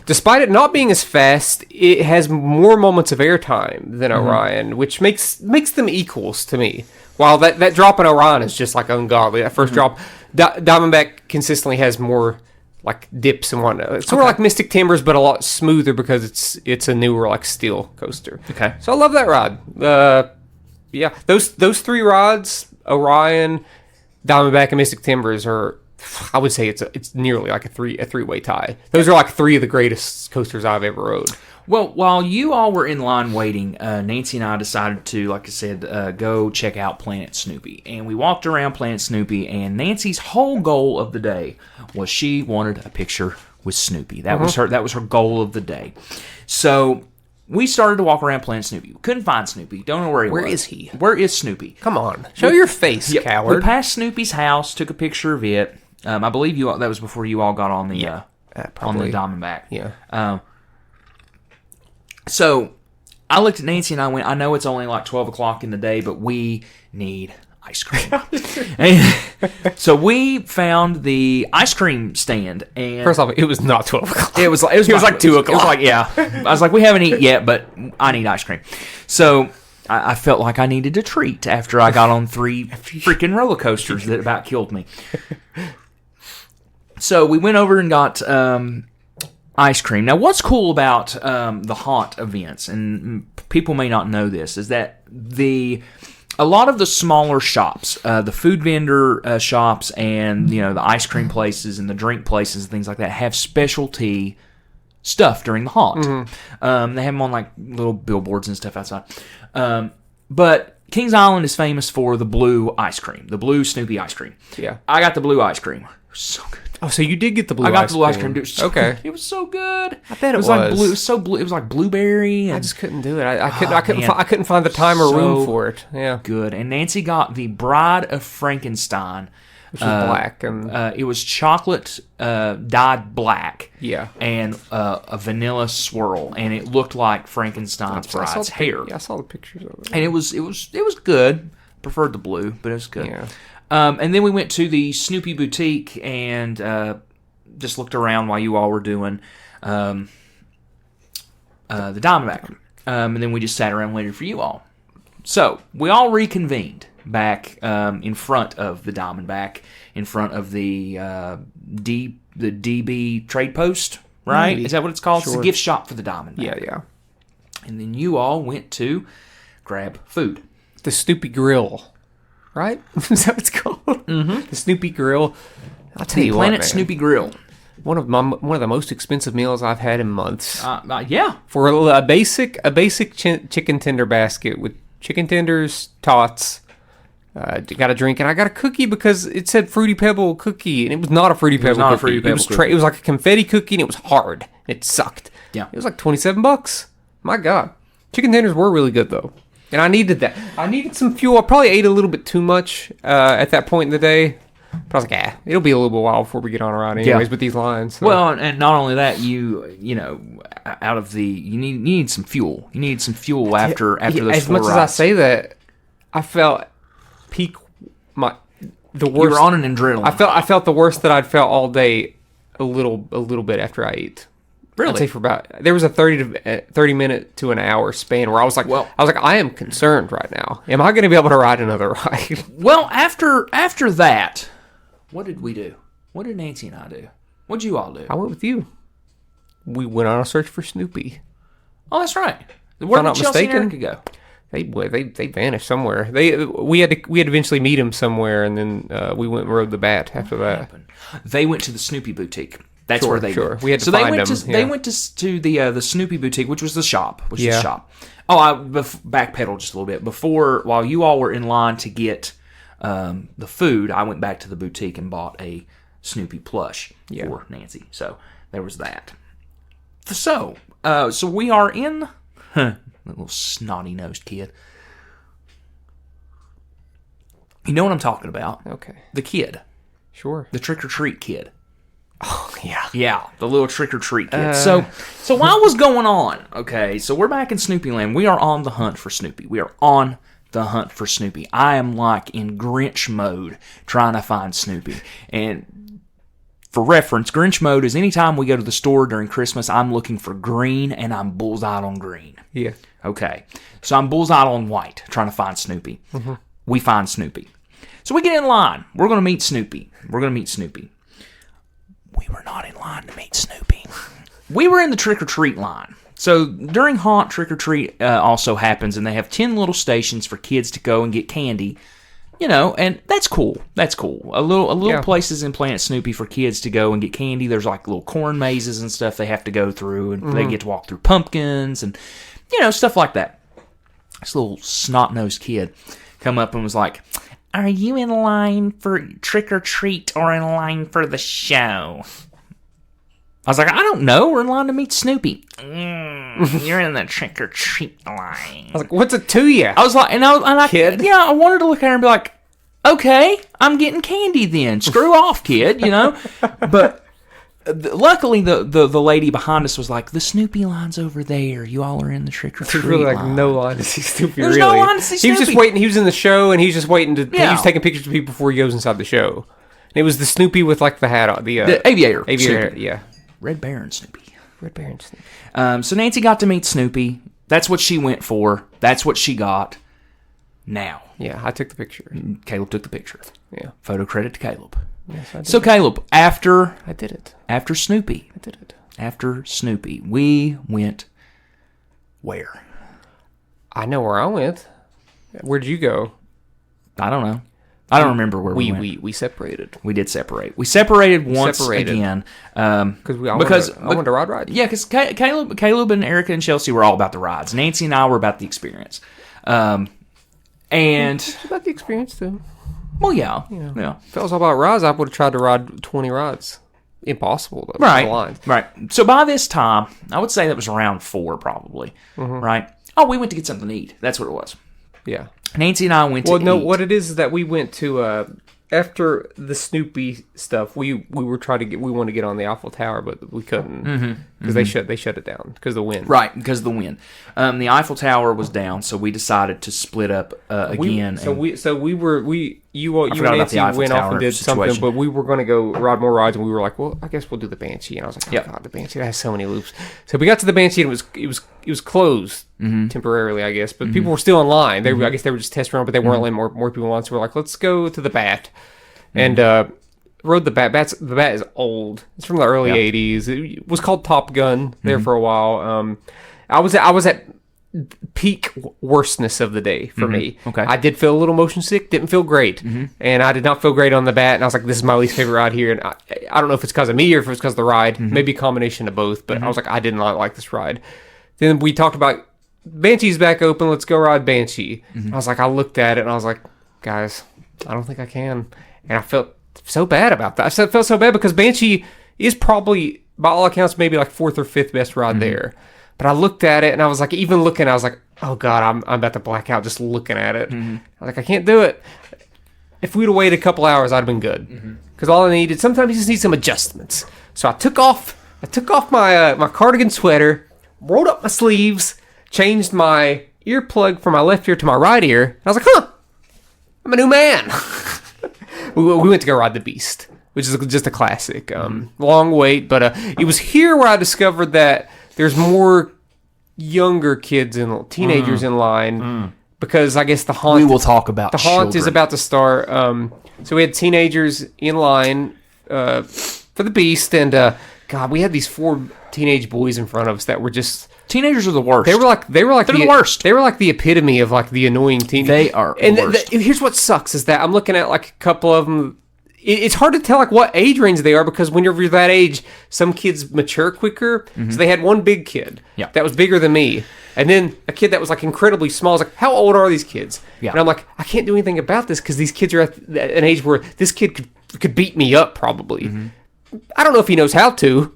despite it not being as fast, it has more moments of airtime than Orion, which makes them equals to me. While that drop in Orion is just like ungodly. That first drop, Diamondback consistently has more like dips and whatnot. It's sort of like Mystic Timbers, but a lot smoother because it's a newer like steel coaster. Okay. So I love that ride. Yeah, those 3 rides, Orion, Diamondback, and Mystic Timbers are. I would say it's nearly like a three-way tie. Those are like 3 of the greatest coasters I've ever rode. Well, while you all were in line waiting, Nancy and I decided to, like I said, go check out Planet Snoopy. And we walked around Planet Snoopy, and Nancy's whole goal of the day was she wanted a picture with Snoopy. That was her goal of the day. So we started to walk around Planet Snoopy. We couldn't find Snoopy. Don't know where he was. Where is he? Where is Snoopy? Come on. Show your face, coward. We passed Snoopy's house, took a picture of it. I believe that was before you all got on the Diamondback. Yeah. So I looked at Nancy and I went, I know it's only like 12 o'clock in the day, but we need ice cream. And so we found the ice cream stand, and First off, it was not 12 o'clock. it was like 2 o'clock. It was like, yeah. I was like, we haven't eaten yet, but I need ice cream. So I felt like I needed a treat after I got on 3 freaking roller coasters that about killed me. So we went over and got ice cream. Now, what's cool about the haunt events, and people may not know this, is that a lot of the smaller shops, the food vendor shops, and the ice cream places and the drink places and things like that have specialty stuff during the haunt. Mm-hmm. They have them on like little billboards and stuff outside. But Kings Island is famous for the blue ice cream, the blue Snoopy ice cream. Yeah, I got the blue ice cream. It was so good. Oh, so you did get the blue ice cream. I got the blue ice cream. Dude. Okay. It was so good. I bet it was. Like blue. It was so blue. It was like blueberry. And I just couldn't do it. I couldn't find the time or room for it. Yeah. Good. And Nancy got the Bride of Frankenstein. Which was black. And it was chocolate dyed black. Yeah. And a vanilla swirl. And it looked like Frankenstein's bride's hair. Yeah, I saw the pictures of it. And it was good. Preferred the blue, but it was good. Yeah. And then we went to the Snoopy Boutique and just looked around while you all were doing the Diamondback. And then we just sat around waiting for you all. So we all reconvened back in front of the Diamondback, in front of the DB Trade Post, right? Maybe. Is that what it's called? Sure. It's a gift shop for the Diamondback. Yeah. And then you all went to grab food. The Snoopy Grill. Right? Is that what it's called? Mm-hmm. The Snoopy Grill. I'll tell you what, Planet man. Snoopy Grill. One of the most expensive meals I've had in months. Yeah. For a basic chicken tender basket with chicken tenders, tots, got a drink, and I got a cookie because it said Fruity Pebble cookie, and it was not a Fruity Pebble not a cookie. Fruity Pebble cookie. It was like a confetti cookie, and it was hard. It sucked. Yeah. It was like $27. My God. Chicken tenders were really good, though. And I needed that. I needed some fuel. I probably ate a little bit too much at that point in the day. But I was like, it'll be a little bit while before we get on a ride anyways with these lines. So. Well, and not only that, you need some fuel. You need some fuel after those 4 rides. As much as I say that, I felt the worst. You were on an adrenaline. I felt the worst that I'd felt all day a little bit after I ate. Really? I'd say there was a 30 minute to an hour span where I was like, I am concerned right now. Am I going to be able to ride another ride? Well, after that, what did we do? What did Nancy and I do? What did you all do? I went with you. We went on a search for Snoopy. Oh, that's right. Where did Chelsea and Erica go? They vanished somewhere. We had to eventually meet them somewhere, and then we went and rode the bat after that. They went to the Snoopy Boutique. That's where they went. We had to find them. They went to the Snoopy Boutique, which was the shop. Oh, I backpedaled just a little bit. While you all were in line to get the food, I went back to the boutique and bought a Snoopy plush for Nancy. So there was that. So we are in... little snotty-nosed kid. You know what I'm talking about. Okay. The kid. Sure. The trick-or-treat kid. Oh, yeah. Yeah, the little trick-or-treat kid. So while was going on, okay, so we're back in Snoopy Land. We are on the hunt for Snoopy. I am like in Grinch mode trying to find Snoopy. And for reference, Grinch mode is anytime we go to the store during Christmas, I'm looking for green and I'm bullseyed on green. Yeah. Okay, so I'm bullseyed on white trying to find Snoopy. Mm-hmm. We find Snoopy. So we get in line. We're going to meet Snoopy. We were not in line to meet Snoopy. We were in the trick-or-treat line. So during Haunt, trick-or-treat also happens, and they have 10 little stations for kids to go and get candy. And that's cool. A little places in Planet Snoopy for kids to go and get candy. There's like little corn mazes and stuff they have to go through, and they get to walk through pumpkins and, stuff like that. This little snot-nosed kid come up and was like, "Are you in line for trick-or-treat or in line for the show?" I was like, "I don't know. We're in line to meet Snoopy." You're in the trick-or-treat line. I was like, "What's it to you?" I was like, kid? Yeah, I wanted to look at her and be like, "Okay, I'm getting candy then. Screw off, kid," But luckily, the lady behind us was like, the Snoopy line's over there. You all are in the trick or treat. There's really like no line to see Snoopy. There's really. no line to see Snoopy. He was just waiting. He was in the show, and he was just waiting to. Yeah. He was taking pictures of people before he goes inside the show. And it was the Snoopy with like the hat on, the aviator. Aviator, Snoopy. yeah. Red Baron Snoopy. Red Baron Snoopy. So Nancy got to meet Snoopy. That's what she went for. That's what she got. Now. Yeah, I took the picture. Caleb took the picture. Yeah. Photo credit to Caleb. Yes, I did. So Caleb, I did it. After Snoopy. I did it. After Snoopy, we went where? I know where I went. Where'd you go? I don't know. I don't remember where we went. We separated. We did separate. We separated once again. Because I wanted to ride. Yeah, because Caleb and Erica and Chelsea were all about the rides. Nancy and I were about the experience. And it's about the experience too. Well, yeah. If it was all about rides, I would have tried to ride 20 rides. Impossible though. Right. So by this time, I would say that was around 4 probably. Right. Oh, we went to get something to eat. That's what it was. Yeah. Nancy and I went to eat. What it is that we went to after the Snoopy stuff. We wanted to get on the Eiffel Tower, but we couldn't because they shut it down because of the wind. Right, because of the wind. The Eiffel Tower was down, so we decided to split up again. You and Nancy went off and did something, but we were going to go ride more rides, and we were like, well, I guess we'll do the Banshee. And I was like, oh God, the Banshee, that has so many loops. So we got to the Banshee, and it was closed temporarily, I guess, but people were still in line. I guess they were just testing around, but they weren't letting more people on. So we're like, let's go to the Bat, and rode the Bat. The Bat is old. It's from the early '80s. It was called Top Gun there for a while. I was at peak worstness of the day for me. Okay. I did feel a little motion sick, didn't feel great. And I did not feel great on the Bat, and I was like, this is my least favorite ride here. And I don't know if it's because of me or if it's because of the ride. Maybe a combination of both, but I was like, I did not like this ride. Then we talked about Banshee's back open, let's go ride Banshee. I was like, I looked at it and I was like, guys, I don't think I can. And I felt so bad about that. I felt so bad because Banshee is probably, by all accounts, maybe like 4th or 5th best ride there. But I looked at it and I was like, even looking, I was like, oh God, I'm about to black out just looking at it. I was like, I can't do it. If we'd have waited a couple hours, I'd have been good. Because all I needed, sometimes you just need some adjustments. So I took off my my cardigan sweater, rolled up my sleeves, changed my earplug from my left ear to my right ear. And I was like, I'm a new man. we went to go ride the Beast, which is just a classic. Long wait, but it was here where I discovered that there's more younger kids and teenagers in line because I guess the haunt. We will talk about the haunt children. is about to start. So we had teenagers in line for the Beast, and God, we had these 4 teenage boys in front of us that were just. Teenagers are the worst. They're the worst. They were like the epitome of like the annoying teen. They are. And the worst. Here's what sucks is that I'm looking at like a couple of them. It's hard to tell like what age range they are because whenever you're that age, some kids mature quicker. So they had one big kid that was bigger than me, and then a kid that was like incredibly small. I was like, how old are these kids? Yeah. And I'm like, I can't do anything about this because these kids are at an age where this kid could beat me up probably. I don't know if he knows how to.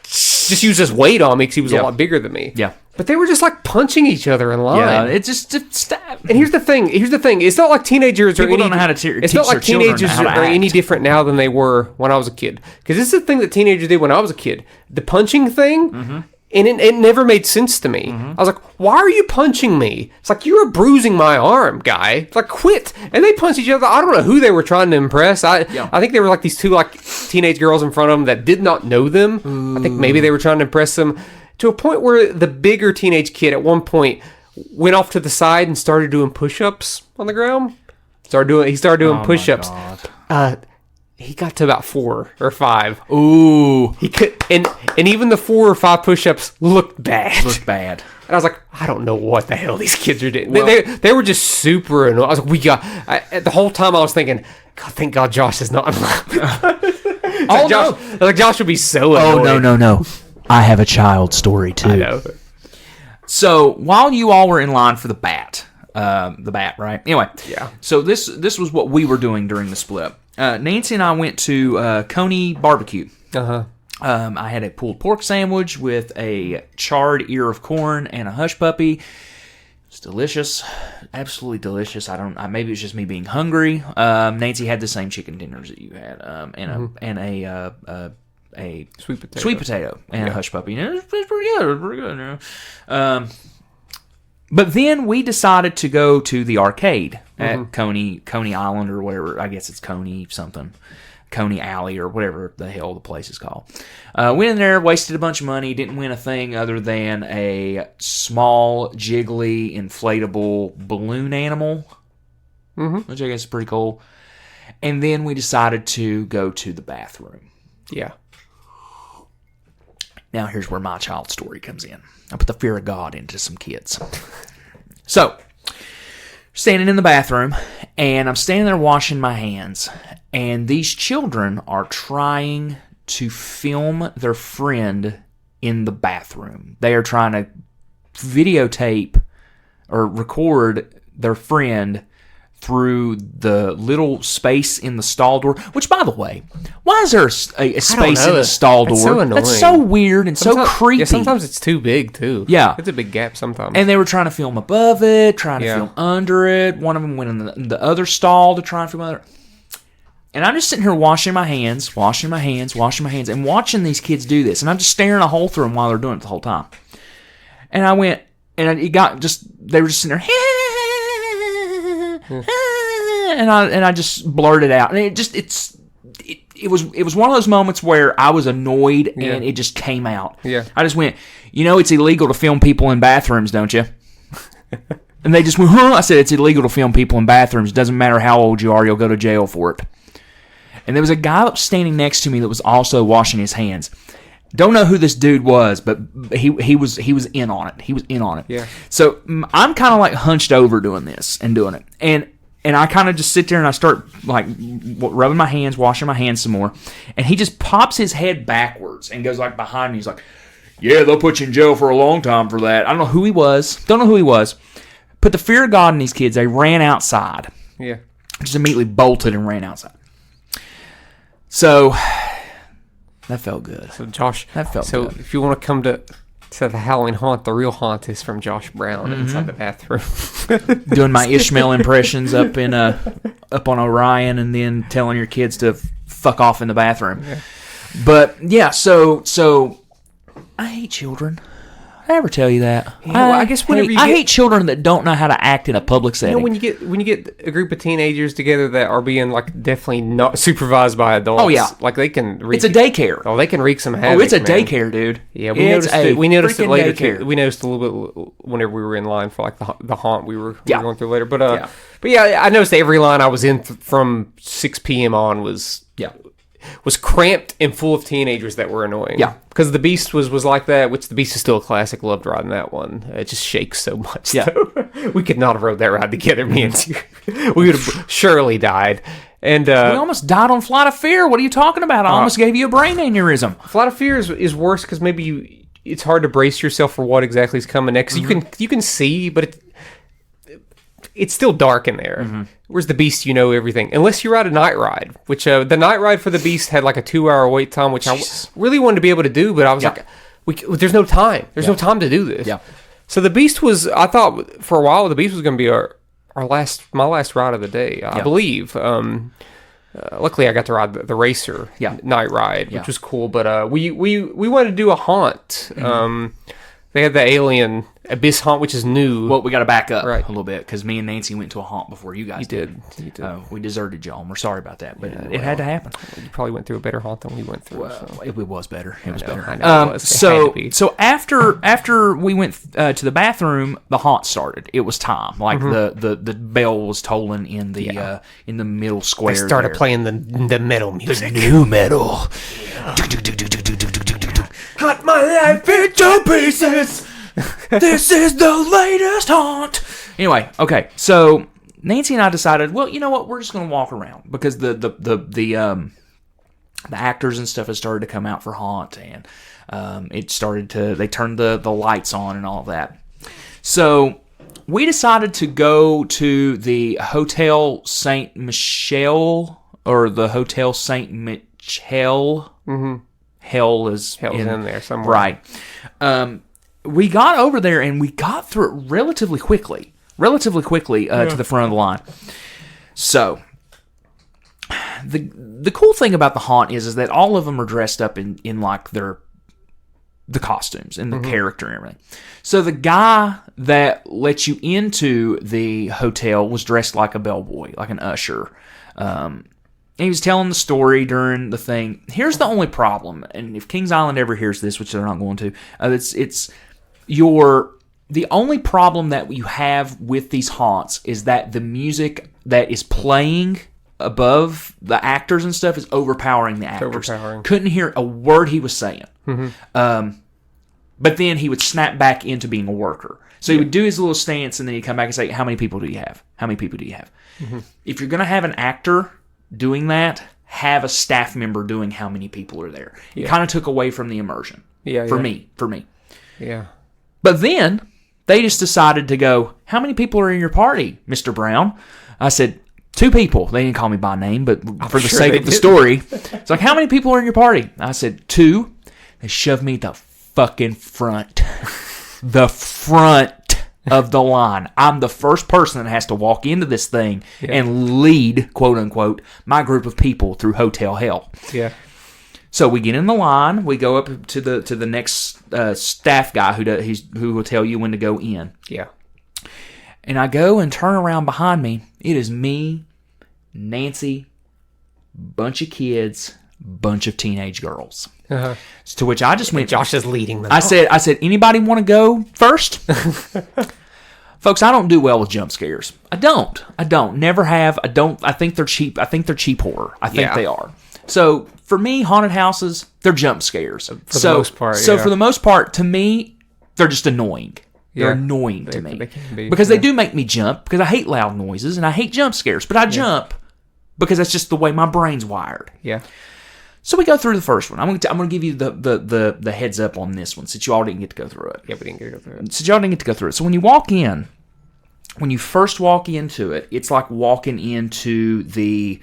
Just use his weight on me because he was a lot bigger than me. Yeah. But they were just like punching each other in line. Yeah, it's just stab. And here's the thing. It's not like teenagers People are any. don't know how to it's not like teenagers are any different now than they were when I was a kid. Because this is the thing that teenagers did when I was a kid. The punching thing. And it never made sense to me. I was like, why are you punching me? It's like, you were bruising my arm, guy. It's like, quit. And they punched each other. I don't know who they were trying to impress. I think they were like these 2 like teenage girls in front of them that did not know them. I think maybe they were trying to impress them to a point where the bigger teenage kid at one point went off to the side and started doing push-ups on the ground. He started doing push-ups. He got to about 4 or 5. Ooh. He could, and even the 4 or 5 push-ups looked bad. And I was like, I don't know what the hell these kids are doing. Well, they were just super annoying. I was like, the whole time I was thinking, God, thank God Josh is not. Josh would be so annoyed. Oh, no. I have a child story too. I know. So while you all were in line for the Bat, right? Anyway, So this was what we were doing during the split. Nancy and I went to Coney Barbecue. I had a pulled pork sandwich with a charred ear of corn and a hush puppy. It's delicious, absolutely delicious. Maybe it's just me being hungry. Nancy had the same chicken dinners that you had, and a sweet potato and a hush puppy. And it was pretty good. It was pretty good. You know? But then we decided to go to the arcade at Coney Island or whatever. I guess it's Coney something. Coney Alley or whatever the hell the place is called. Went in there, wasted a bunch of money, didn't win a thing other than a small, jiggly, inflatable balloon animal, which I guess is pretty cool. And then we decided to go to the bathroom. Yeah. Now here's where my child story comes in. I put the fear of God into some kids. So, standing in the bathroom, and I'm standing there washing my hands, and these children are trying to film their friend in the bathroom. They are trying to videotape or record their friend through the little space in the stall door. Which, by the way, why is there a space in the stall door? That's so annoying. That's so weird and so creepy. Yeah, sometimes it's too big, too. Yeah. It's a big gap sometimes. And they were trying to film above it, trying to film under it. One of them went in the other stall to try and film under it. And I'm just sitting here washing my hands, and watching these kids do this. And I'm just staring a hole through them while they're doing it the whole time. And I went, and they were just sitting there, and I just blurted out. And it was one of those moments where I was annoyed and it just came out. Yeah. I just went, it's illegal to film people in bathrooms, don't you? And they just went, huh? I said, it's illegal to film people in bathrooms. Doesn't matter how old you are, you'll go to jail for it. And there was a guy standing next to me that was also washing his hands. Don't know who this dude was, but he was in on it. He was in on it. Yeah. So I'm kind of like hunched over doing this and doing it. And I kind of just sit there and I start like rubbing my hands, washing my hands some more. And he just pops his head backwards and goes like behind me. He's like, yeah, they'll put you in jail for a long time for that. I don't know who he was. Put the fear of God in these kids. They ran outside. Yeah. Just immediately bolted and ran outside. So that felt good. So Josh, that felt good. If you want to come to the Halloween haunt, the real haunt is from Josh Brown inside the bathroom. Doing my Ishmael impressions up on Orion, and then telling your kids to fuck off in the bathroom. Yeah. But yeah, so I hate children. Did I ever tell you that? Yeah, I guess whenever I hate children that don't know how to act in a public setting. When you get a group of teenagers together that are being like definitely not supervised by adults. Oh yeah, like they can. It's a daycare. Oh, they can wreak some havoc. Oh, it's a daycare, dude. Yeah, we noticed it later. Too. We noticed a little bit whenever we were in line for like the haunt we were going through later. But yeah, I noticed every line I was in from 6 p.m. on was cramped and full of teenagers that were annoying. Yeah. Because the Beast was like that, which the Beast is still a classic. Loved riding that one. It just shakes so much. Yeah. We could not have rode that ride together, me and you. We would have surely died. And we almost died on Flight of Fear. What are you talking about? I almost gave you a brain aneurysm. Flight of Fear is worse because maybe it's hard to brace yourself for what exactly is coming next. You can see, but it's still dark in there. Whereas the Beast, everything. Unless you ride a night ride, which the night ride for the Beast had like a 2-hour wait time, which I really wanted to be able to do, but I was like, there's no time. There's no time to do this. Yeah. So the Beast was, I thought for a while, the Beast was going to be my last ride of the day, I believe. Luckily, I got to ride the Racer night ride, which was cool. But we wanted to do a haunt. They had the Alien Abyss haunt, which is new. Well, we got to back up a little bit because me and Nancy went to a haunt before you guys did. We deserted y'all, and we're sorry about that, but it had to happen. You probably went through a better haunt than we went through. Well, it was better. It was better. I know it was. So after we went to the bathroom, the haunt started. It was time. Like the bell was tolling in the middle square. They started playing the metal music. The new metal. Cut my life into pieces. This is the latest haunt. Anyway, okay. So Nancy and I decided, well, you know what? We're just going to walk around because the actors and stuff has started to come out for haunt, and they turned the lights on and all of that. So we decided to go to the Hotel Saint Michel or the Hotel Saint Michel. Hell is in there somewhere. Right. We got over there and we got through it relatively quickly to the front of the line. So the cool thing about the haunt is that all of them are dressed up in like the costumes and the character and everything. So the guy that lets you into the hotel was dressed like a bellboy, like an usher. And he was telling the story during the thing. Here's the only problem, and if Kings Island ever hears this, which they're not going to, the only problem that you have with these haunts is that the music that is playing above the actors and stuff is overpowering the actors. Couldn't hear a word he was saying. But then he would snap back into being a worker. So he would do his little stance, and then he'd come back and say, how many people do you have? How many people do you have? If you're going to have an actor doing that, have a staff member doing how many people are there. It kind of took away from the immersion. For me. Yeah. But then they just decided to go, how many people are in your party, Mr. Brown? I said, 2 people. They didn't call me by name, but for the sake of the story, it's like, how many people are in your party? I said, 2. They shoved me the fucking front. The front of the line. I'm the first person that has to walk into this thing and lead, quote unquote, my group of people through hotel hell. Yeah. So we get in the line. We go up to the next staff guy who will tell you when to go in. Yeah. And I go and turn around behind me. It is me, Nancy, bunch of kids, bunch of teenage girls. To which I just went. Josh is leading them. I said, anybody want to go first? Folks, I don't do well with jump scares. I don't. Never have. I think they're cheap. I think they're cheap horror. I think they are. So for me, haunted houses, they're jump scares. For the most part. So for the most part, to me, they're just annoying. They're annoying to me. They can be, because they do make me jump, because I hate loud noises and I hate jump scares. But I jump because that's just the way my brain's wired. Yeah. So we go through the first one. I'm going to give you the heads up on this one, since you all didn't get to go through it. Yeah, we didn't get to go through it. Since y'all didn't get to go through it. So when you walk in, when you first walk into it, it's like walking into the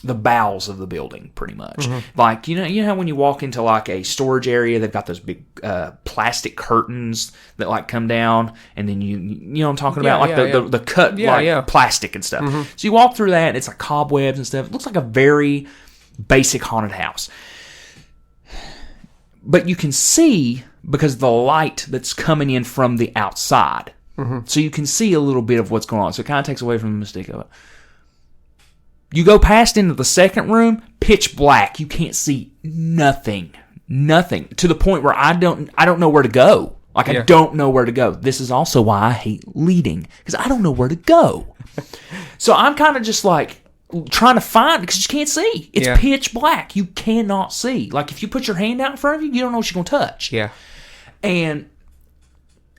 bowels of the building, pretty much. Like, you know how when you walk into like a storage area, they've got those big plastic curtains that like come down, and then you know what I'm talking about, like the cut plastic and stuff. So you walk through that, and it's like cobwebs and stuff. It looks like a very basic haunted house, but you can see because the light that's coming in from the outside, so you can see a little bit of what's going on. So it kind of takes away from the mystique of it. You go past into the second room, pitch black. You can't see nothing, to the point where I don't know where to go. Like, I don't know where to go. This is also why I hate leading, because I don't know where to go. So I'm kind of just like trying to find, because you can't see. It's pitch black. You cannot see. Like, if you put your hand out in front of you, you don't know what you're going to touch. Yeah. And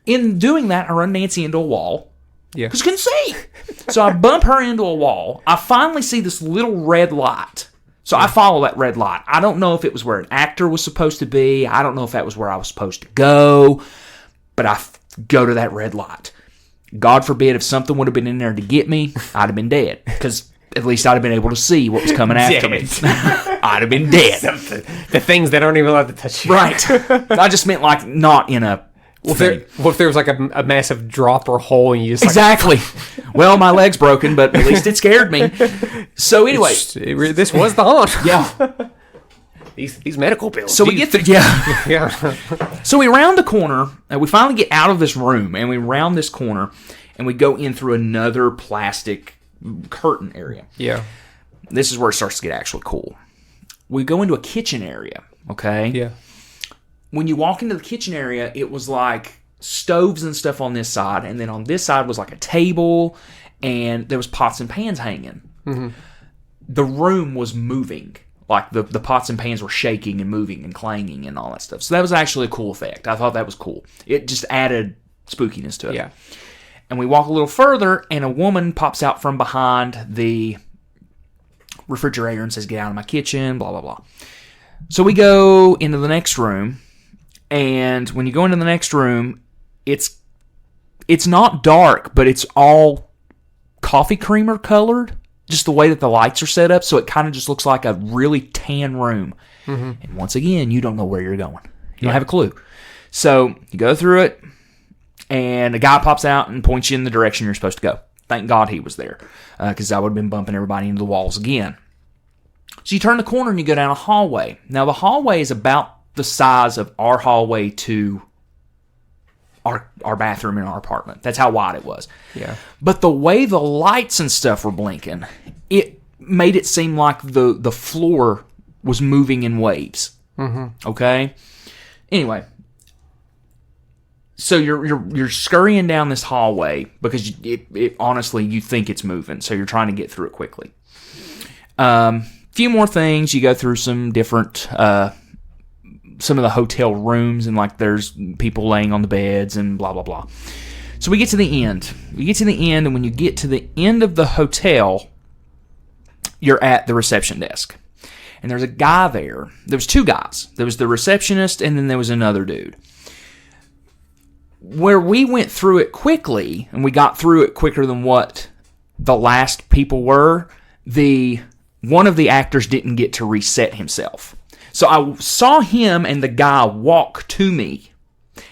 in doing that, I run Nancy into a wall. Yeah. Because you couldn't see. So I bump her into a wall. I finally see this little red light. So I follow that red light. I don't know if it was where an actor was supposed to be. I don't know if that was where I was supposed to go. But I go to that red light. God forbid if something would have been in there to get me, I'd have been dead. Because at least I'd have been able to see what was coming after me. I'd have been dead. The things that aren't even allowed to touch you. Right. I just meant like not in a... What if there was like a massive drop or hole and you just... Exactly. Well, my leg's broken, but at least it scared me. So anyway... This was the haunt. Yeah. These medical bills. So we get through... Yeah. So we round the corner, and we finally get out of this room, and we round this corner, and we go in through another plastic curtain area. Yeah. This is where it starts to get actually cool. We go into a kitchen area, okay? Yeah. When you walk into the kitchen area, it was like stoves and stuff on this side, and then on this side was like a table, and there was pots and pans hanging. The room was moving. Like the pots and pans were shaking and moving and clanging and all that stuff. So that was actually a cool effect. I thought that was cool. It just added spookiness to it. Yeah. And we walk a little further, and a woman pops out from behind the refrigerator and says, "Get out of my kitchen," blah, blah, blah. So we go into the next room. And when you go into the next room, it's not dark, but it's all coffee creamer colored, just the way that the lights are set up, so it kind of just looks like a really tan room. And once again, you don't know where you're going. You don't have a clue. So you go through it, and a guy pops out and points you in the direction you're supposed to go. Thank God he was there, because I would have been bumping everybody into the walls again. So you turn the corner and you go down a hallway. Now, the hallway is about the size of our hallway to our bathroom in our apartment. That's how wide it was. Yeah. But the way the lights and stuff were blinking, it made it seem like the floor was moving in waves. Mm-hmm. Okay? Anyway, so you're scurrying down this hallway because it honestly, you think it's moving, so you're trying to get through it quickly. Few more things. You go through some different some of the hotel rooms, and like there's people laying on the beds and blah blah blah. So we get to the end. And when you get to the end of the hotel, you're at the reception desk. And there's a guy there. There was two guys. There was the receptionist, and then there was another dude. Where we went through it quickly, and we got through it quicker than what the last people were, one of the actors didn't get to reset himself. So I saw him and the guy walk to me,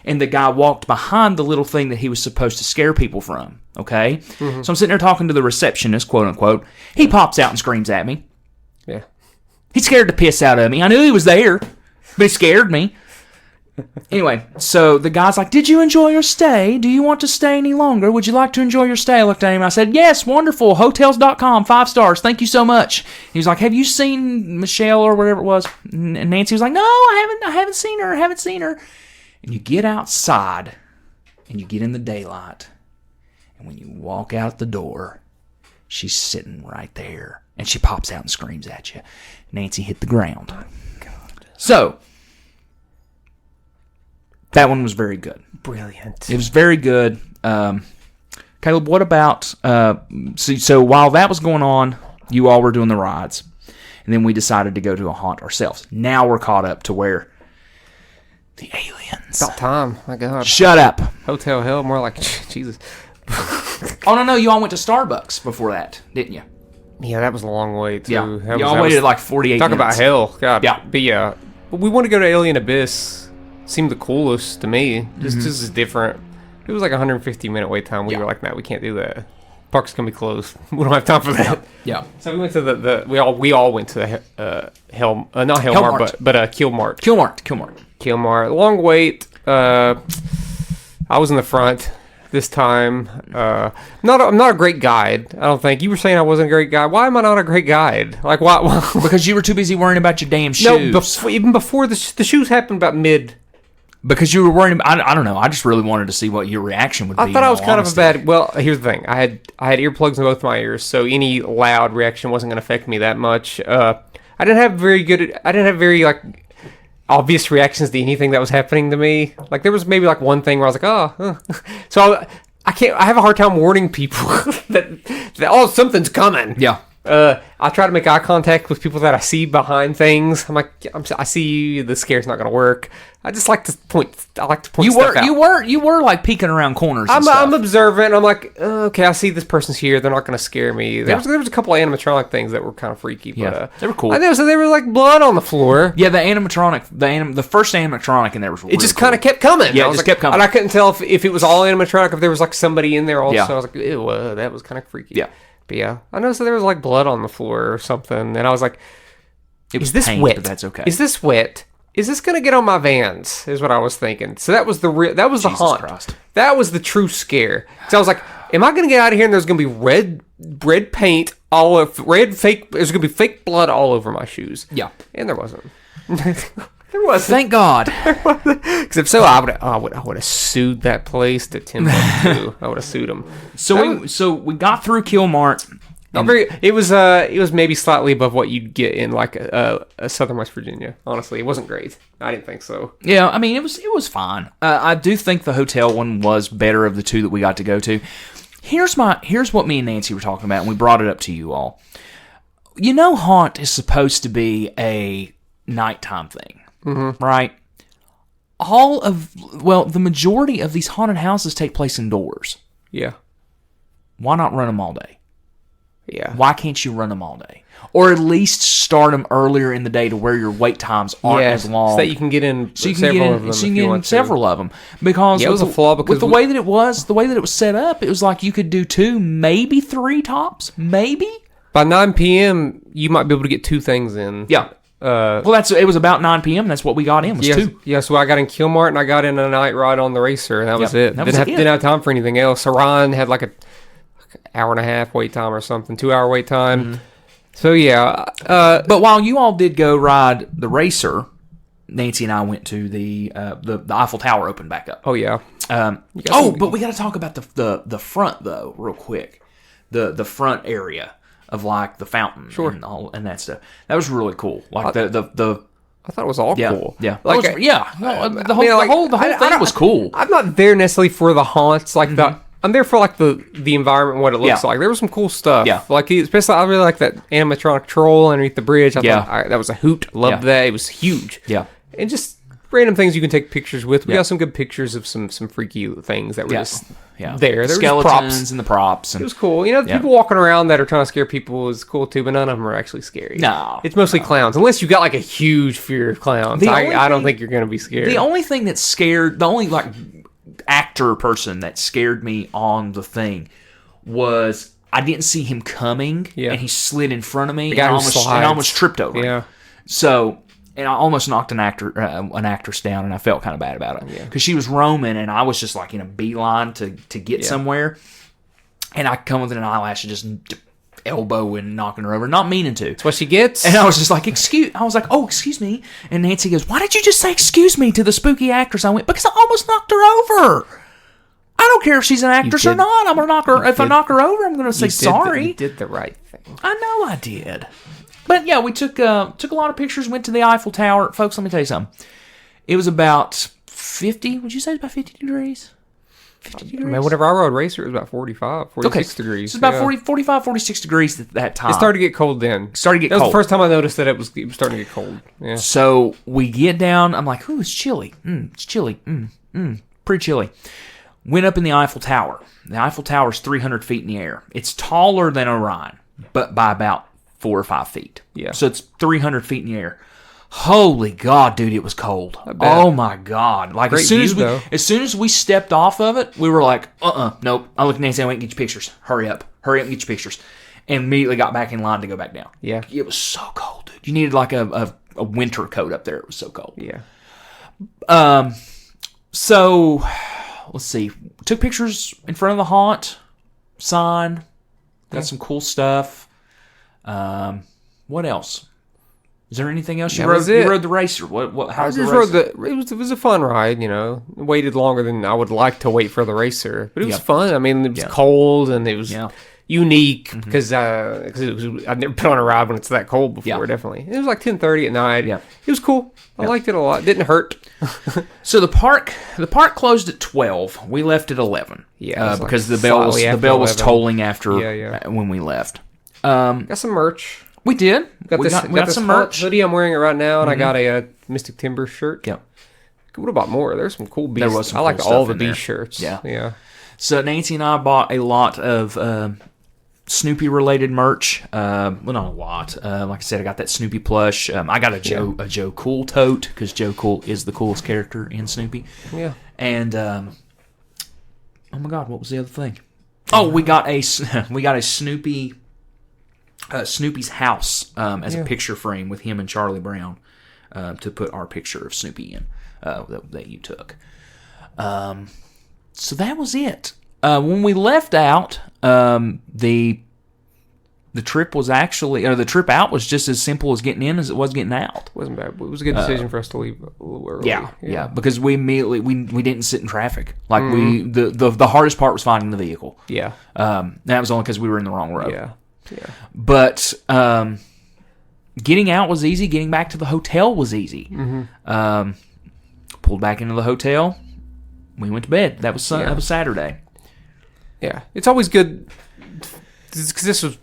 and the guy walked behind the little thing that he was supposed to scare people from, okay? Mm-hmm. So I'm sitting there talking to the receptionist, quote unquote. He pops out and screams at me. Yeah. He scared the piss out of me. I knew he was there, but he scared me. Anyway, so the guy's like, "Did you enjoy your stay? Do you want to stay any longer? Would you like to enjoy your stay?" I looked at him and I said, "Yes, wonderful. Hotels.com, 5 stars. Thank you so much." He was like, "Have you seen Michelle or whatever it was?" And Nancy was like, "No, I haven't seen her. And you get outside and you get in the daylight. And when you walk out the door, she's sitting right there. And she pops out and screams at you. Nancy hit the ground. Oh, God. So that one was very good. Brilliant. It was very good. Caleb, what about... So while that was going on, you all were doing the rides. And then we decided to go to a haunt ourselves. Now we're caught up to where... The aliens. About time. My God. Shut up. Hotel hell, more like... Jesus. Oh, no. You all went to Starbucks before that, didn't you? Yeah, that was a long way, too. Yeah. Y'all waited like 48 talk minutes. Talk about hell. God. Yeah. But yeah. But we want to go to Alien Abyss. Seemed the coolest to me. Just is different. It was like a 150-minute wait time. We were like, "No, we can't do that. Park's gonna be closed. We don't have time for that." Yeah. So we went to we all went to the not Hellmart, but Killmart. Killmart. Long wait. I was in the front this time. I'm not a great guide. I don't think. You were saying I wasn't a great guide. Why am I not a great guide? Like why? Because you were too busy worrying about your damn shoes. No, even before the shoes happened about mid. Because you were worrying. I don't know. I just really wanted to see what your reaction would be. I thought I was kind of a bad. Well, here's the thing. I had earplugs in both my ears, so any loud reaction wasn't going to affect me that much. I didn't have very like obvious reactions to anything that was happening to me. Like there was maybe like one thing where I was like, oh. So I have a hard time warning people that something's coming. Yeah. I try to make eye contact with people that I see behind things. I'm like, I see you. The scare's not going to work. I just like to point. I like to point stuff out. You were like peeking around corners. I'm observant. I'm like, okay, I see this person's here. They're not going to scare me. There was a couple of animatronic things that were kind of freaky. But, they were cool. I know, so there was like blood on the floor. Yeah, the animatronic, the first animatronic in there was. It just kind of kept coming. Yeah, it just kept coming. And I couldn't tell if it was all animatronic, if there was like somebody in there also. Yeah. I was like, ew, that was kind of freaky. Yeah. But yeah, I noticed that there was like blood on the floor or something, and I was like, "Is this wet? But that's okay. Is this wet? Is this gonna get on my Vans?" Is what I was thinking. So that was the haunt. Christ. That was the true scare. So I was like, "Am I gonna get out of here and there's gonna be red paint all over There's gonna be fake blood all over my shoes." Yeah, and there wasn't. There wasn't. Thank God. Because if so, I would have sued that place to Timbuktu. I would have sued them. So we got through Killmart. It was maybe slightly above what you'd get in like a Southern West Virginia. Honestly, it wasn't great. I didn't think so. Yeah, I mean it was fine. I do think the hotel one was better of the two that we got to go to. Here's what me and Nancy were talking about, and we brought it up to you all. You know, haunt is supposed to be a nighttime thing. Mm-hmm. Right? The majority of these haunted houses take place indoors. Yeah. Why not run them all day? Yeah. Why can't you run them all day? Or at least start them earlier in the day to where your wait times aren't as long. So that you can get in So you can several get of them. in, so you can get in several of them. Because it was a flaw because with the way that it was set up, it was like you could do 2, maybe 3 tops, maybe. By 9 p.m., you might be able to get 2 things in. Yeah. Well, it was about 9 p.m. That's what we got in, was 2. Yeah, so I got in Kilmart and I got in a night ride on the racer, and that was it. Didn't have time for anything else. Orion had like an hour and a half wait time or something, 2-hour wait time. Mm-hmm. So, yeah. But while you all did go ride the racer, Nancy and I went to the Eiffel Tower opened back up. Oh, yeah. But we got to talk about the front, though, real quick. The front area of, like, the fountain and that stuff. That was really cool. Like, I thought it was all cool. Yeah. Like, the whole thing was cool. I'm not there necessarily for the haunts. Like, I'm there for, like, the environment and what it looks like. There was some cool stuff. Yeah. Like, especially, I really like that animatronic troll underneath the bridge. I thought that was a hoot. Loved that. It was huge. Yeah. And just random things you can take pictures with. We got some good pictures of some freaky things that were just there. There skeletons were props. and the props. And, it was cool. You know, the people walking around that are trying to scare people is cool too, but none of them are actually scary. No. It's mostly clowns. Unless you got like a huge fear of clowns. I don't think you're going to be scared. The only thing that scared, the only like actor person that scared me on the thing was I didn't see him coming and he slid in front of me and I almost tripped over him. So... And I almost knocked an actress down, and I felt kind of bad about it because she was roaming, and I was just like in a beeline to get somewhere, and I come with an eyelash and just elbow and knocking her over, not meaning to. That's what she gets. And I was just like, excuse me. And Nancy goes, why did you just say excuse me to the spooky actress? I went, because I almost knocked her over. I don't care if she's an actress or not. I'm gonna knock her. If I knock her over, I'm gonna say sorry. You did the right thing. I know I did. But yeah, we took a lot of pictures, went to the Eiffel Tower. Folks, let me tell you something. It was about 50, would you say it's about 50 degrees? 50 degrees? Man, whenever I rode racer, it was about 46 degrees. It's about 45, 46 degrees at that time. It started to get cold then. That was the first time I noticed that it was starting to get cold. Yeah. So we get down. I'm like, ooh, it's chilly. It's chilly. Pretty chilly. Went up in the Eiffel Tower. The Eiffel Tower is 300 feet in the air. It's taller than Orion, but by about 4 or 5 feet. Yeah. So it's 300 feet in the air. Holy God, dude, it was cold. Oh my God. Like as soon as we stepped off of it, we were like, nope. I looked at Nancy, I went, get your pictures. Hurry up and get your pictures. And immediately got back in line to go back down. Yeah. It was so cold, dude. You needed like a winter coat up there. It was so cold. Yeah. So let's see. Took pictures in front of the haunt sign. Got some cool stuff. What else? Is there anything else you rode? You rode the racer. How was the racer? It was a fun ride. You know, waited longer than I would like to wait for the racer, but it was fun. I mean, it was cold and it was unique because I've never been on a ride when it's that cold before. Definitely, it was like 10:30 at night. Yeah, it was cool. I liked it a lot. It didn't hurt. So the park closed at 12. We left at 11. Yeah, because the bell was tolling after when we left. Got some merch. We did. We got some merch. Hoodie I'm wearing it right now, and I got a Mystic Timber shirt. Yeah. What about more? There's some cool beast. There was some I like cool all the stuff in beast shirts. Yeah. So Nancy and I bought a lot of Snoopy related merch. Well, not a lot. Like I said, I got that Snoopy plush. I got a Joe Cool tote because Joe Cool is the coolest character in Snoopy. Yeah. And oh my God, what was the other thing? Oh, we got a Snoopy. Snoopy's house as a picture frame with him and Charlie Brown to put our picture of Snoopy in that you took. So that was it. When we left out, the trip was actually, or the trip out was just as simple as getting in as it was getting out. It wasn't bad. It was a good decision for us to leave a little early. Yeah, because we immediately we didn't sit in traffic. Like the hardest part was finding the vehicle. Yeah. That was only because we were in the wrong road. Yeah. But getting out was easy. Getting back to the hotel was easy. Pulled back into the hotel. We went to bed. That was Saturday. Yeah, it's always good because this was.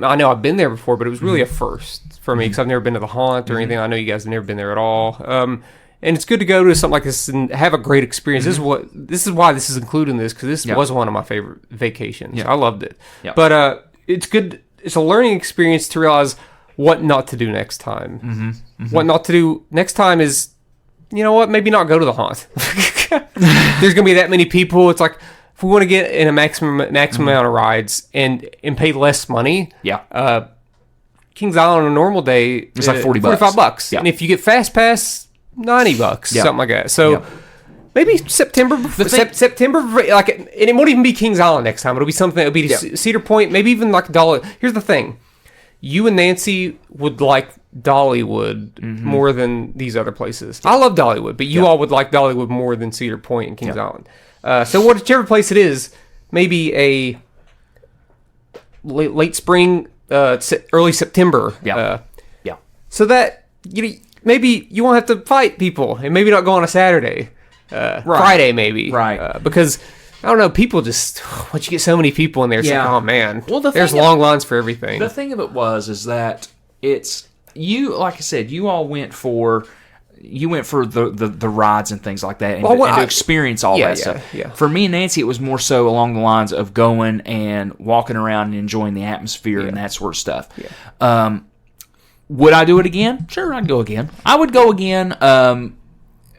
I know I've been there before, but it was really a first for me because I've never been to the haunt or anything. I know you guys have never been there at all. And it's good to go to something like this and have a great experience. This is why this is included in this because this was one of my favorite vacations. I loved it. But it's good it's a learning experience to realize what not to do next time. Mm-hmm. What not to do next time is, you know what, maybe not go to the haunt. There's gonna be that many people. It's like, if we want to get in a maximum amount of rides and pay less money, Kings Island on a normal day it's like $40, $45. Yeah. And if you get Fast Pass, $90, something like that. So maybe September, like, and it won't even be Kings Island next time. It'll be something. It'll be Cedar Point, maybe even like Dolly. Here's the thing: you and Nancy would like Dollywood more than these other places. I love Dollywood, but you all would like Dollywood more than Cedar Point and Kings Island. So whichever place it is, maybe a late spring, early September. So that maybe you won't have to fight people, and maybe not go on a Saturday, Friday maybe, because I don't know, people just once you get so many people in there, it's like, oh man, there's long lines for everything. The thing of it is that it's you. Like I said, you all went for. You went for the rides and things like that, and to experience all that stuff. Yeah. For me and Nancy, it was more so along the lines of going and walking around and enjoying the atmosphere and that sort of stuff. Yeah. Would I do it again? Sure, I'd go again. I would go again.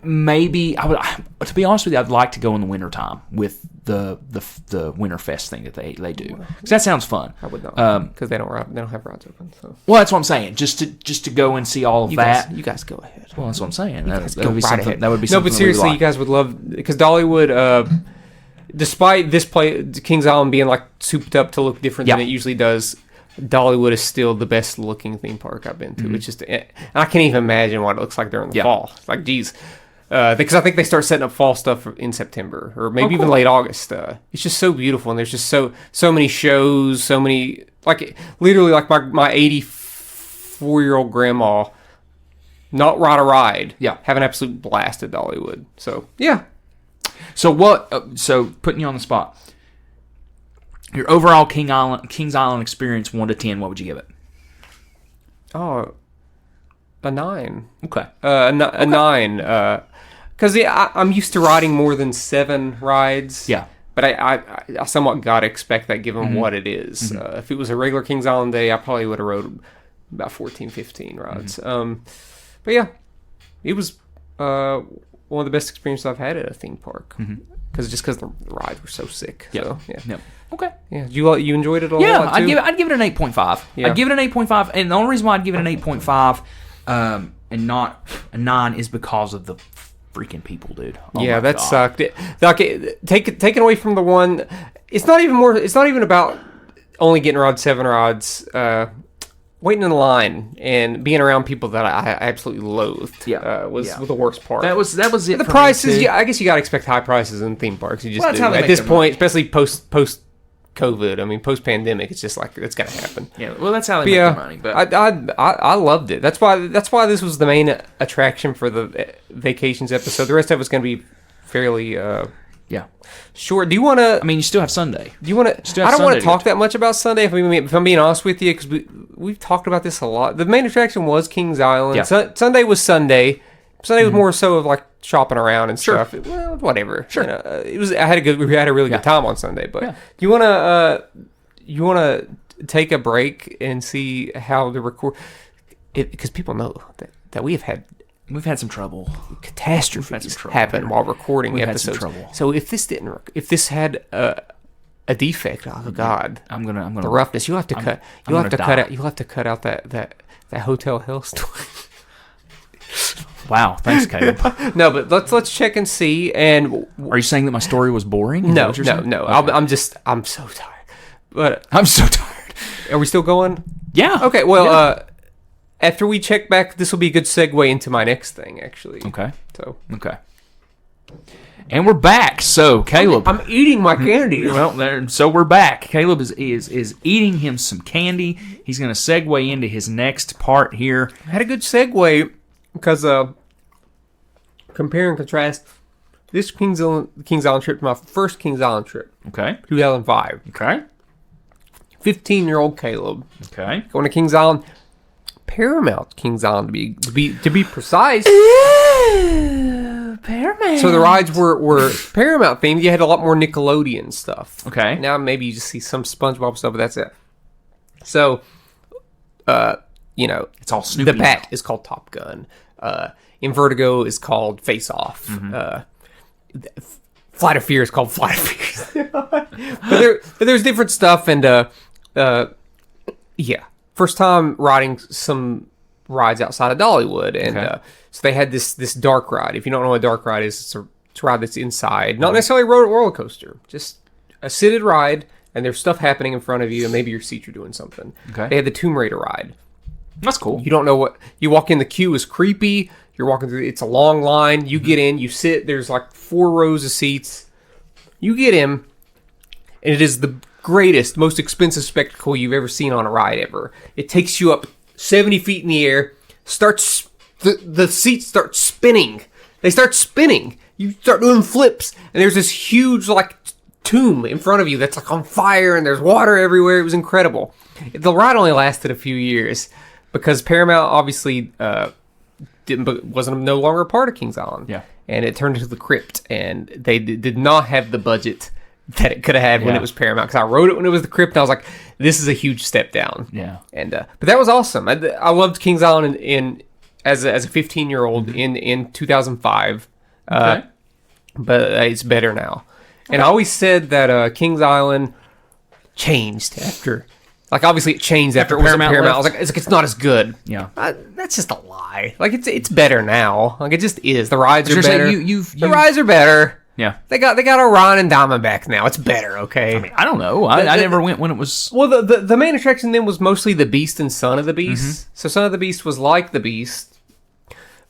Maybe I would. To be honest with you, I'd like to go in the wintertime with the Winterfest thing that they do, because that sounds fun. I would not, because they don't have rides open. So. Well, that's what I'm saying. Just to go and see all of that. You guys go ahead. Well, that's what I'm saying. That would be right something. ahead. That would be something. No, but seriously, you guys would love, because Dollywood, despite this Kings Island being like souped up to look different than it usually does, Dollywood is still the best looking theme park I've been to. It's just, and I can't even imagine what it looks like during the fall. It's like, geez. Because I think they start setting up fall stuff in September, or maybe even late August. It's just so beautiful, and there's just so many shows, so many, like, literally, like my 84-year-old grandma, not ride a ride, have an absolute blast at Dollywood. So So what? So putting you on the spot, your overall Kings Island experience, 1 to 10, what would you give it? Oh, a 9. Okay. A 9. Because I'm used to riding more than 7 rides. Yeah. But I somewhat gotta expect that, given what it is. If it was a regular Kings Island day, I probably would have rode about 14, 15 rides. But yeah, it was one of the best experiences I've had at a theme park. Because the rides were so sick. So, yeah. Okay. Yeah. You enjoyed it a lot? Yeah, too? I'd give it an 8.5. Yeah. I'd give it an 8.5, and the only reason why I'd give it an 8.5 and not a 9 is because of the freaking people, dude. Oh yeah, that God. sucked. Taken away from the one, it's not even about only getting 7 rides. Waiting in line and being around people that I absolutely loathed was the worst part. That was it. The prices, I guess you got to expect high prices in theme parks. You just do. At this point, especially post COVID. I mean, post pandemic, it's just like it's gonna happen. Yeah, well, that's how they make their money. But I loved it. That's why this was the main attraction for the vacations episode. The rest of it's gonna be fairly short. Do you want to? I mean, you still have Sunday. Do you want to? I don't want to talk that much about Sunday. If I'm being honest with you, because we've talked about this a lot. The main attraction was Kings Island. Yeah. Sunday was Sunday. Sunday was more so of like shopping around and stuff. Well, whatever. Sure. It was. We had a really good time on Sunday. But do you want to take a break and see how the record? Because people know that we've had some trouble. Catastrophes happen while recording episodes. Had some trouble. So if this had a defect, oh God, I'm gonna the roughness. You'll have to cut out that Hotel Hell story. Wow, thanks, Caleb. No, but let's check and see. And are you saying that my story was boring? No. Okay. I'm so tired. But I'm so tired. Are we still going? Yeah. Okay. Well, after we check back, this will be a good segue into my next thing, actually. Okay. Okay. And we're back. So, Caleb, I'm eating my candy. Well, so we're back. Caleb is eating him some candy. He's going to segue into his next part here. I had a good segue because compare and contrast this Kings Island trip to my first Kings Island trip. Okay. 2005. Okay. 15-year-old Caleb. Okay. Going to Kings Island. Paramount Kings Island to be precise. Paramount. So the rides were Paramount themed. You had a lot more Nickelodeon stuff. Okay. Now maybe you just see some SpongeBob stuff, but that's it. So, you know, It's all Snoopy the Bat is called Top Gun. In Vertigo is called Face Off. Flight of Fear is called Flight of Fear. but there's different stuff, and yeah, first time riding some rides outside of Dollywood, and so they had this dark ride. If you don't know what a dark ride is, it's a ride that's inside, not necessarily a roller coaster, just a seated ride, and there's stuff happening in front of you, and maybe your seats are doing something. Okay. They had the Tomb Raider ride. That's cool. You don't know what you walk in. The queue is creepy. You're walking through. It's a long line. You get in. You sit. There's like 4 rows of seats. You get in, and it is the greatest, most expensive spectacle you've ever seen on a ride ever. It takes you up 70 feet in the air. The seats start spinning. They start spinning. You start doing flips, and there's this huge like tomb in front of you that's like on fire, and there's water everywhere. It was incredible. The ride only lasted a few years because Paramount obviously wasn't no longer a part of Kings Island. Yeah. And it turned into the Crypt, and they did not have the budget that it could have had when it was Paramount. Because I wrote it when it was the Crypt, and I was like, "This is a huge step down." Yeah. And but that was awesome. I loved Kings Island as a 15-year-old in 2005. Okay. But it's better now. And I always said that Kings Island changed after. Like, obviously, it changed after it was Paramount. I was like, it's not as good. Yeah. That's just a lie. Like, it's better now. Like, it just is. The rides are You're better. saying The rides are better. Yeah. They got Orion and Diamondback now. It's better, okay? I mean, I don't know. I never went when it was. Well, the main attraction then was mostly the Beast and Son of the Beast. So Son of the Beast was like the Beast,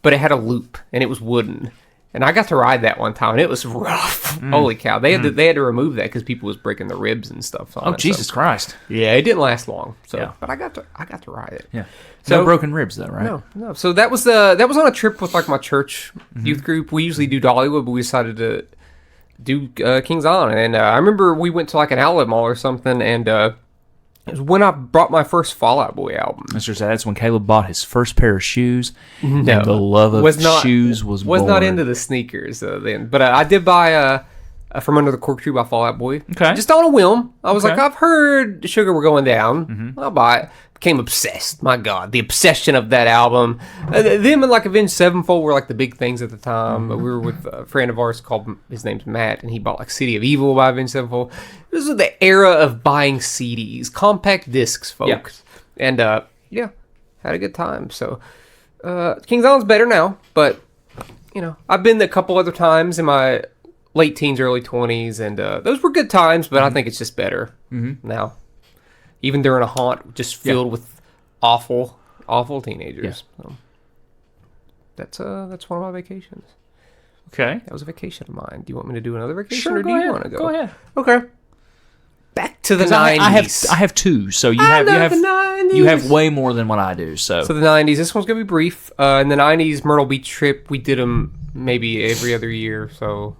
but it had a loop, and it was wooden. And I got to ride that one time, and it was rough. Holy cow! They had to remove that because people was breaking their ribs and stuff. On Oh, it, Jesus so. Christ. Yeah, it didn't last long. So, Yeah. but I got to ride it. Yeah. So- No broken ribs, though, right? No. So that was on a trip with like my church youth group. We usually do Dollywood, but we decided to do Kings Island. And I remember we went to like an outlet mall or something, and it was when I brought my first Fall Out Boy album. That's when Caleb bought his first pair of shoes. No, and the love of shoes was born. not into the sneakers then, but I did buy From Under the Cork Tree by Fall Out Boy. Okay. Just on a whim. I was Okay. like, I've heard Sugar We're Going Down. I'll buy it. Became obsessed. My God, the obsession of that album. Them and like Avenged Sevenfold were like the big things at the time. We were with a friend of ours his name's Matt, and he bought like City of Evil by Avenged Sevenfold. This was the era of buying CDs, compact discs, folks. Yeah. And had a good time. So Kings Island's better now, but you know, I've been a couple other times in my late teens, early 20s, and those were good times, but I think it's just better now. Even during a haunt just filled with awful teenagers. Yeah. So that's one of my vacations. Okay. That was a vacation of mine. Do you want me to do another vacation, Sure, or do you want to go? Go ahead. Okay. Back to the 90s. I have 2, so you I have love the 90s. you have way more than what I do. So the 90s. This one's gonna be brief. In the 90s, Myrtle Beach trip, we did them maybe every other year. So,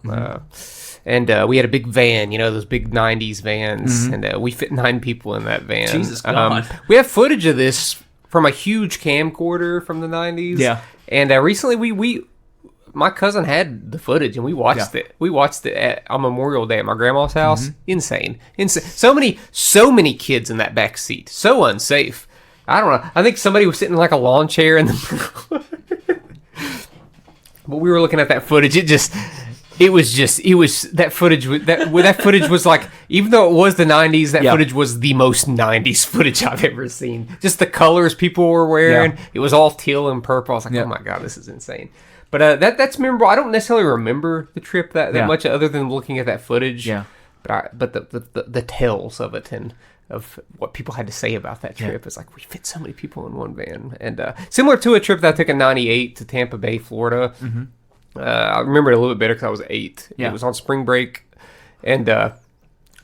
and we had a big van. You know those big 90s vans, and we fit 9 people in that van. Jesus God. We have footage of this from a huge camcorder from the 90s. Yeah. And recently my cousin had the footage, and we watched it. We watched it on Memorial Day at my grandma's house. Insane. So many kids in that back seat. So unsafe. I don't know. I think somebody was sitting in like a lawn chair in the But we were looking at that footage. That footage was like, even though it was the 90s, that footage was the most 90s footage I've ever seen. Just the colors people were wearing. It was all teal and purple. I was like, oh my God, this is insane. But that's memorable. I don't necessarily remember the trip that much, other than looking at that footage. Yeah. But the tales of it and of what people had to say about that trip is like, we fit so many people in one van. And similar to a trip that I took in '98 to Tampa Bay, Florida. I remember it a little bit better because I was 8. Yeah. It was on spring break, and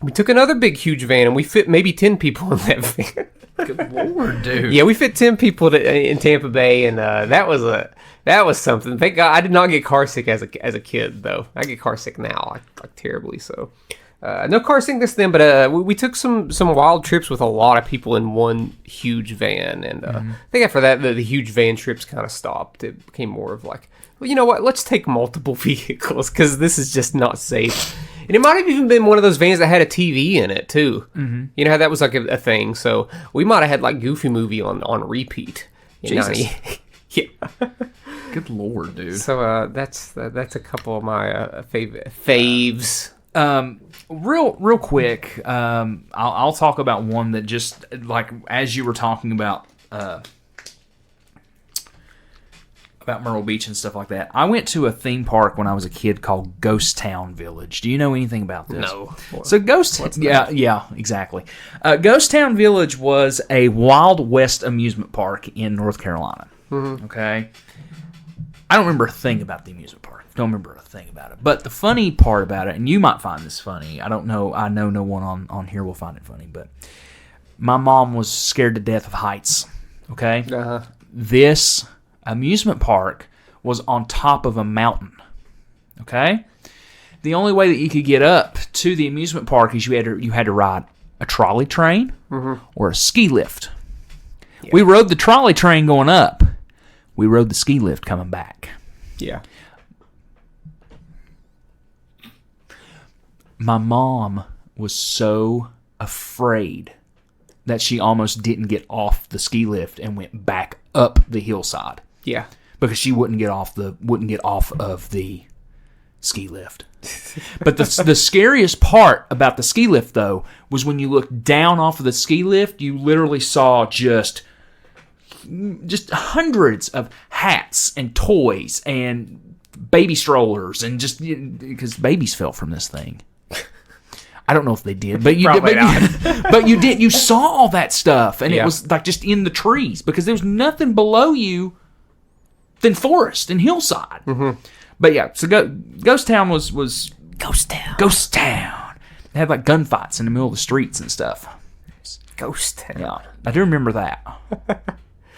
we took another big, huge van, and we fit maybe 10 people in that van. Good Lord, dude. Yeah, we fit 10 people in Tampa Bay, and that was something. Thank God I did not get car sick as a kid, though. I get car sick now, like terribly so. No car sickness then, but we took some wild trips with a lot of people in one huge van, and I think after that the huge van trips kind of stopped. It became more of like, well, you know what? Let's take multiple vehicles because this is just not safe. And it might have even been one of those vans that had a TV in it, too. Mm-hmm. You know how that was like a thing? So we might have had like Goofy Movie on repeat. Jesus. Yeah. Good Lord, dude. So that's a couple of my faves. Real quick, I'll talk about one that just, like, as you were talking about Myrtle Beach and stuff like that. I went to a theme park when I was a kid called Ghost Town Village. Do you know anything about this? No. So yeah, exactly. Ghost Town Village was a Wild West amusement park in North Carolina. Mm-hmm. Okay. I don't remember a thing about the amusement park. Don't remember a thing about it. But the funny part about it, and you might find this funny, I don't know, I know no one on here will find it funny, but my mom was scared to death of heights. Okay? Uh-huh. This amusement park was on top of a mountain. Okay? The only way that you could get up to the amusement park is you had to ride a trolley train or a ski lift. Yeah. We rode the trolley train going up. We rode the ski lift coming back. Yeah. My mom was so afraid that she almost didn't get off the ski lift and went back up the hillside. Yeah. Because she wouldn't get off of the ski lift. But the scariest part about the ski lift, though, was when you looked down off of the ski lift, you literally saw just hundreds of hats and toys and baby strollers, and just because babies fell from this thing. I don't know if they did, but you did. But you did. You saw all that stuff, and it was like just in the trees because there was nothing below you than forest and hillside. Mm-hmm. But yeah, so Ghost Town was Ghost Town. Ghost Town. They had like gunfights in the middle of the streets and stuff. Ghost Town. Yeah, I do remember that.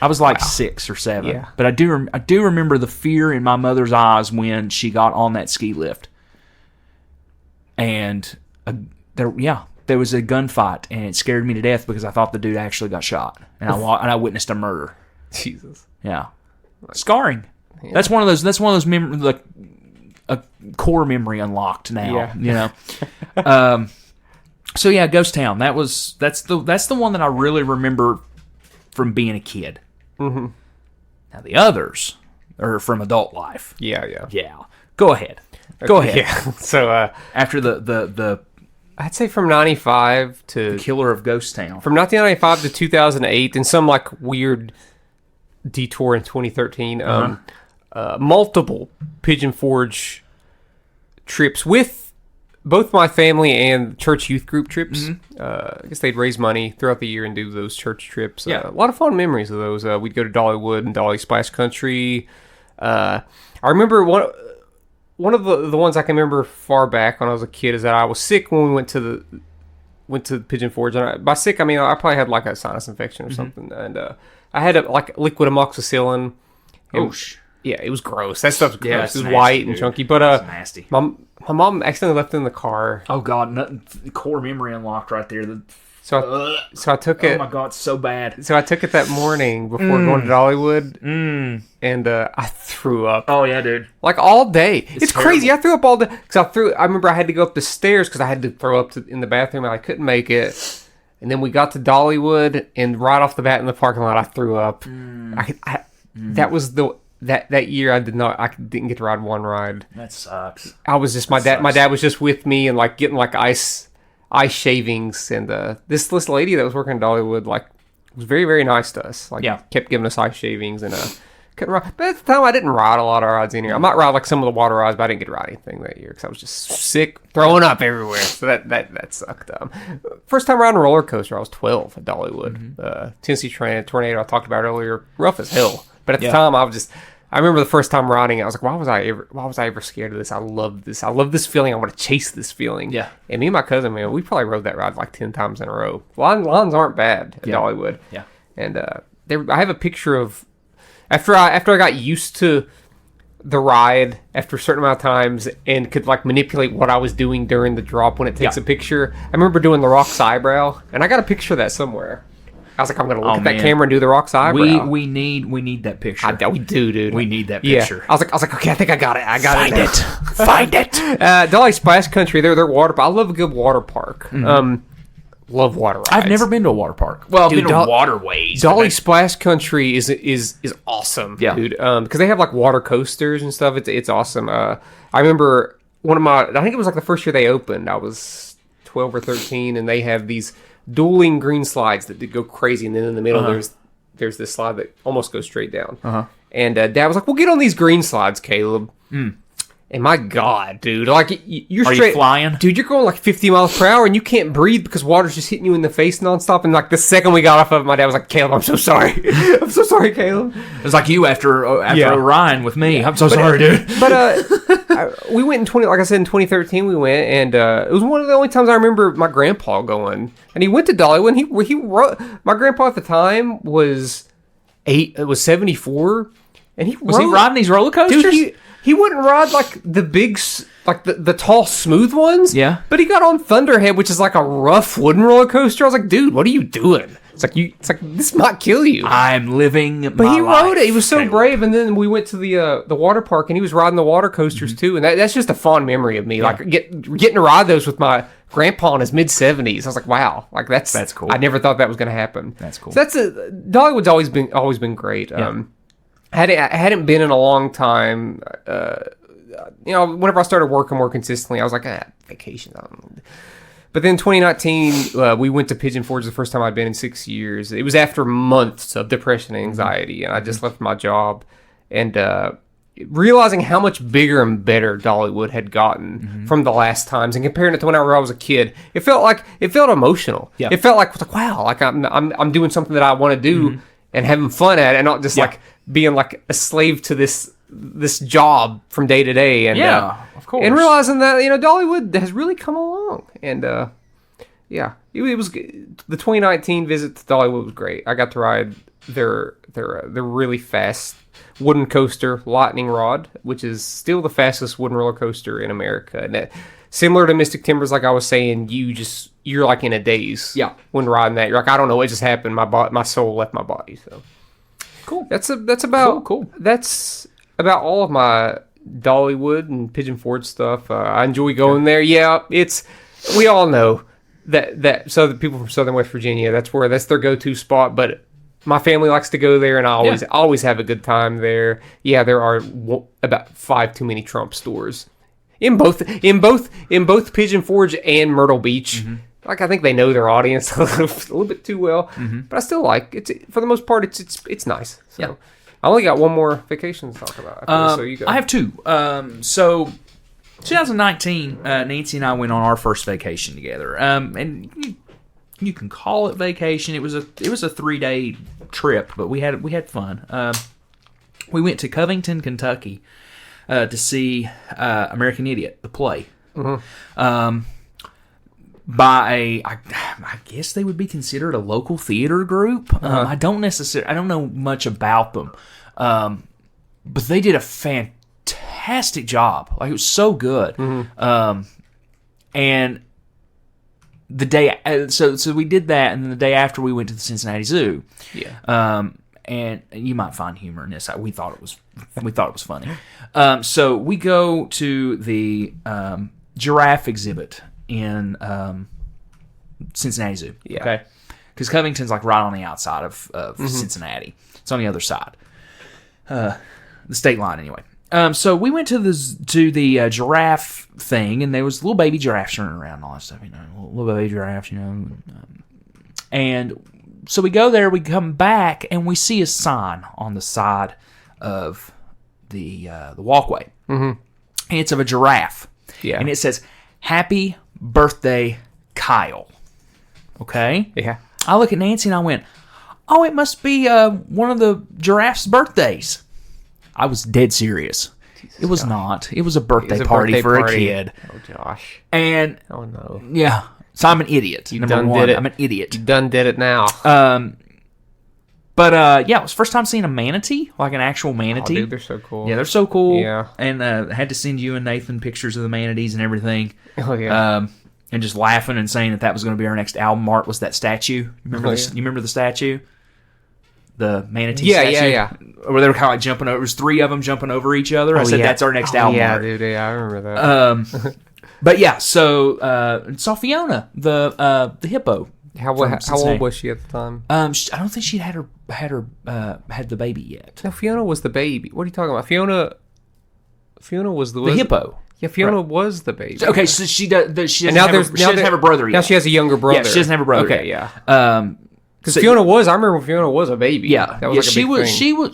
I was like 6 or 7, but I do remember the fear in my mother's eyes when she got on that ski lift, and there was a gunfight, and it scared me to death because I thought the dude actually got shot, and I witnessed a murder. Jesus. Yeah. Scarring. Yeah. That's one of those like a core memory unlocked now. Yeah. You know. So yeah, Ghost Town. That's the one that I really remember from being a kid. Mm-hmm. Now the others are from adult life. Yeah. Go ahead. Yeah. So after the I'd say from 95 to Killer of Ghost Town. From 1995 to 2008, and some like weird detour in 2013. Multiple Pigeon Forge trips with both my family and church youth group trips. Mm-hmm. I guess they'd raise money throughout the year and do those church trips. Yeah. A lot of fun memories of those. We'd go to Dollywood and Dolly Splash Country. I remember one of the ones I can remember far back when I was a kid is that I was sick when we went to Pigeon Forge. And by sick, I mean I probably had like a sinus infection or something. And I had like liquid amoxicillin. Yeah, it was gross. That stuff's gross. Yeah, it was nasty, white and dude. chunky. But it's nasty. My mom accidentally left it in the car. Oh God, core memory unlocked right there. So I took it. Oh my God, it's so bad. So I took it that morning before going to Dollywood, and I threw up. Oh yeah, dude. Like all day. It's crazy. terrible. I threw up all day because I remember I had to go up the stairs because I had to throw up in the bathroom and I couldn't make it. And then we got to Dollywood, and right off the bat in the parking lot, I threw up. That was that year I didn't get to ride one ride. That sucks. I was just my dad was just with me and like getting like ice shavings, and this lady that was working in Dollywood like was very, very nice to us. Like kept giving us ice shavings, and couldn't ride. But at the time I didn't ride a lot of rides in here. I might ride like some of the water rides, but I didn't get to ride anything that year because I was just sick, throwing up everywhere. So that sucked. First time riding a roller coaster, I was 12 at Dollywood. Mm-hmm. Tennessee Tornado I talked about earlier, rough as hell. But at the time I remember the first time riding it, I was like, why was I ever scared of this? I love this. I love this feeling. I want to chase this feeling. Yeah. And me and my cousin, man, we probably rode that ride like 10 times in a row. Lines aren't bad at Dollywood. Yeah. And I have a picture of after I got used to the ride after a certain amount of times and could like manipulate what I was doing during the drop when it takes a picture. I remember doing the Rock's eyebrow, and I got a picture of that somewhere. I was like, I'm gonna look at that camera and do the Rock's eyebrow. We need that picture. We do, dude. We need that picture. Yeah. I was like, okay, I think I got it. Find it. Find it. Dolly Splash Country. They're water. I love a good water park. Love water rides. I've never been to a water park. Well, I've been to waterways. Dolly Splash Country is awesome, dude. Because they have like water coasters and stuff. It's awesome. I remember I think it was like the first year they opened. I was 12 or 13, and they have these dueling green slides that go crazy, and then in the middle there's this slide that almost goes straight down. And Dad was like, "Well, get on these green slides, Caleb." And my God, dude, like you're Are you flying? Dude, you're going like 50 miles per hour and you can't breathe because water's just hitting you in the face nonstop. And like the second we got off of it, my dad was like, "Caleb, I'm so sorry. I'm so sorry, Caleb." It's like you after Orion with me. I'm so sorry, dude. But we went in like I said, in 2013 we went, and it was one of the only times I remember my grandpa going. And he went to Dollywood. And my grandpa at the time was 74, and he riding these roller coasters? Dude, he wouldn't ride like the big, like the tall, smooth ones. Yeah. But he got on Thunderhead, which is like a rough wooden roller coaster. I was like, dude, what are you doing? It's like this might kill you. I'm living but he rode it. He was so brave. And then we went to the water park, and he was riding the water coasters too. And that's just a fond memory of me. Yeah. Like getting to ride those with my grandpa in his mid-70s. I was like, wow, like that's cool. I never thought that was going to happen. That's cool. So Dollywood's always been great. Yeah. I hadn't been in a long time. Whenever I started working more consistently, I was like, vacation. But then 2019, we went to Pigeon Forge the first time I'd been in 6 years. It was after months of depression and anxiety, and I just left my job. And realizing how much bigger and better Dollywood had gotten from the last times, and comparing it to whenever I was a kid, it felt emotional. Yeah. It felt like wow, like I'm doing something that I want to do and having fun at it, and not just like being like a slave to this job from day to day. And of course, and realizing that Dollywood has really come along. And it was good. The 2019 visit to Dollywood was great. I got to ride their really fast wooden coaster, Lightning Rod, which is still the fastest wooden roller coaster in America. And that, similar to Mystic Timbers, like I was saying, you're like in a daze. Yeah. When riding that, you're like, I don't know what just happened. My soul left my body. So cool. That's about cool. That's about all of my Dollywood and Pigeon Forge stuff. I enjoy going there. Yeah, we all know that so the people from Southern West Virginia, that's their go-to spot. But my family likes to go there, and I always have a good time there. Yeah, there are about 5 too many Trump stores in both Pigeon Forge and Myrtle Beach. Like I think they know their audience a little bit too well, but I still like it. For the most part, it's nice. So. Yeah. I only got one more vacation to talk about. So you go. I have 2. So 2019, Nancy and I went on our first vacation together. And you can call it vacation. It was a 3-day trip, but we had fun. We went to Covington, Kentucky, to see American Idiot, the play. By I guess they would be considered a local theater group. I don't know much about them, but they did a fantastic job. Like it was so good. And the day so we did that, and then the day after we went to the Cincinnati Zoo. Yeah. And you might find humor in this. We thought it was funny. So we go to the giraffe exhibit in Cincinnati Zoo. Yeah. Okay. Because Covington's like right on the outside of Cincinnati. It's on the other side, the state line anyway. So we went to the giraffe thing, and there was little baby giraffes running around and all that stuff. Little baby giraffes, And so we go there. We come back, and we see a sign on the side of the walkway, and it's of a giraffe. Yeah. And it says, "Happy birthday, Kyle." Okay? Yeah. I look at Nancy and I went, "Oh, it must be one of the giraffe's birthdays." I was dead serious. It was not. It was a birthday party for a kid. Oh, Josh. And oh no. Yeah. So I'm an idiot. You done did it. I'm an idiot. You done did it now. But yeah, it was the first time seeing a manatee, like an actual manatee. Oh, dude, they're so cool. Yeah, they're so cool. Yeah. And I had to send you and Nathan pictures of the manatees and everything. Oh, yeah. and just laughing and saying that was going to be our next album art was that statue. You remember the statue? The manatee statue? Yeah. Where they were kind of like jumping over. It was 3 of them jumping over each other. I said, that's our next album art. Dude, yeah, I remember that. But yeah, so saw Fiona, the hippo. How old was she at the time? I don't think she had the baby yet. No, Fiona was the baby. What are you talking about? Fiona was the hippo. Yeah, Fiona was the baby. Okay, so she doesn't have a brother yet. Now she has a younger brother. Yeah, she doesn't have a brother. Okay, yet. yeah. Because Fiona was, I remember when Fiona was a baby. Yeah, that was like a big thing.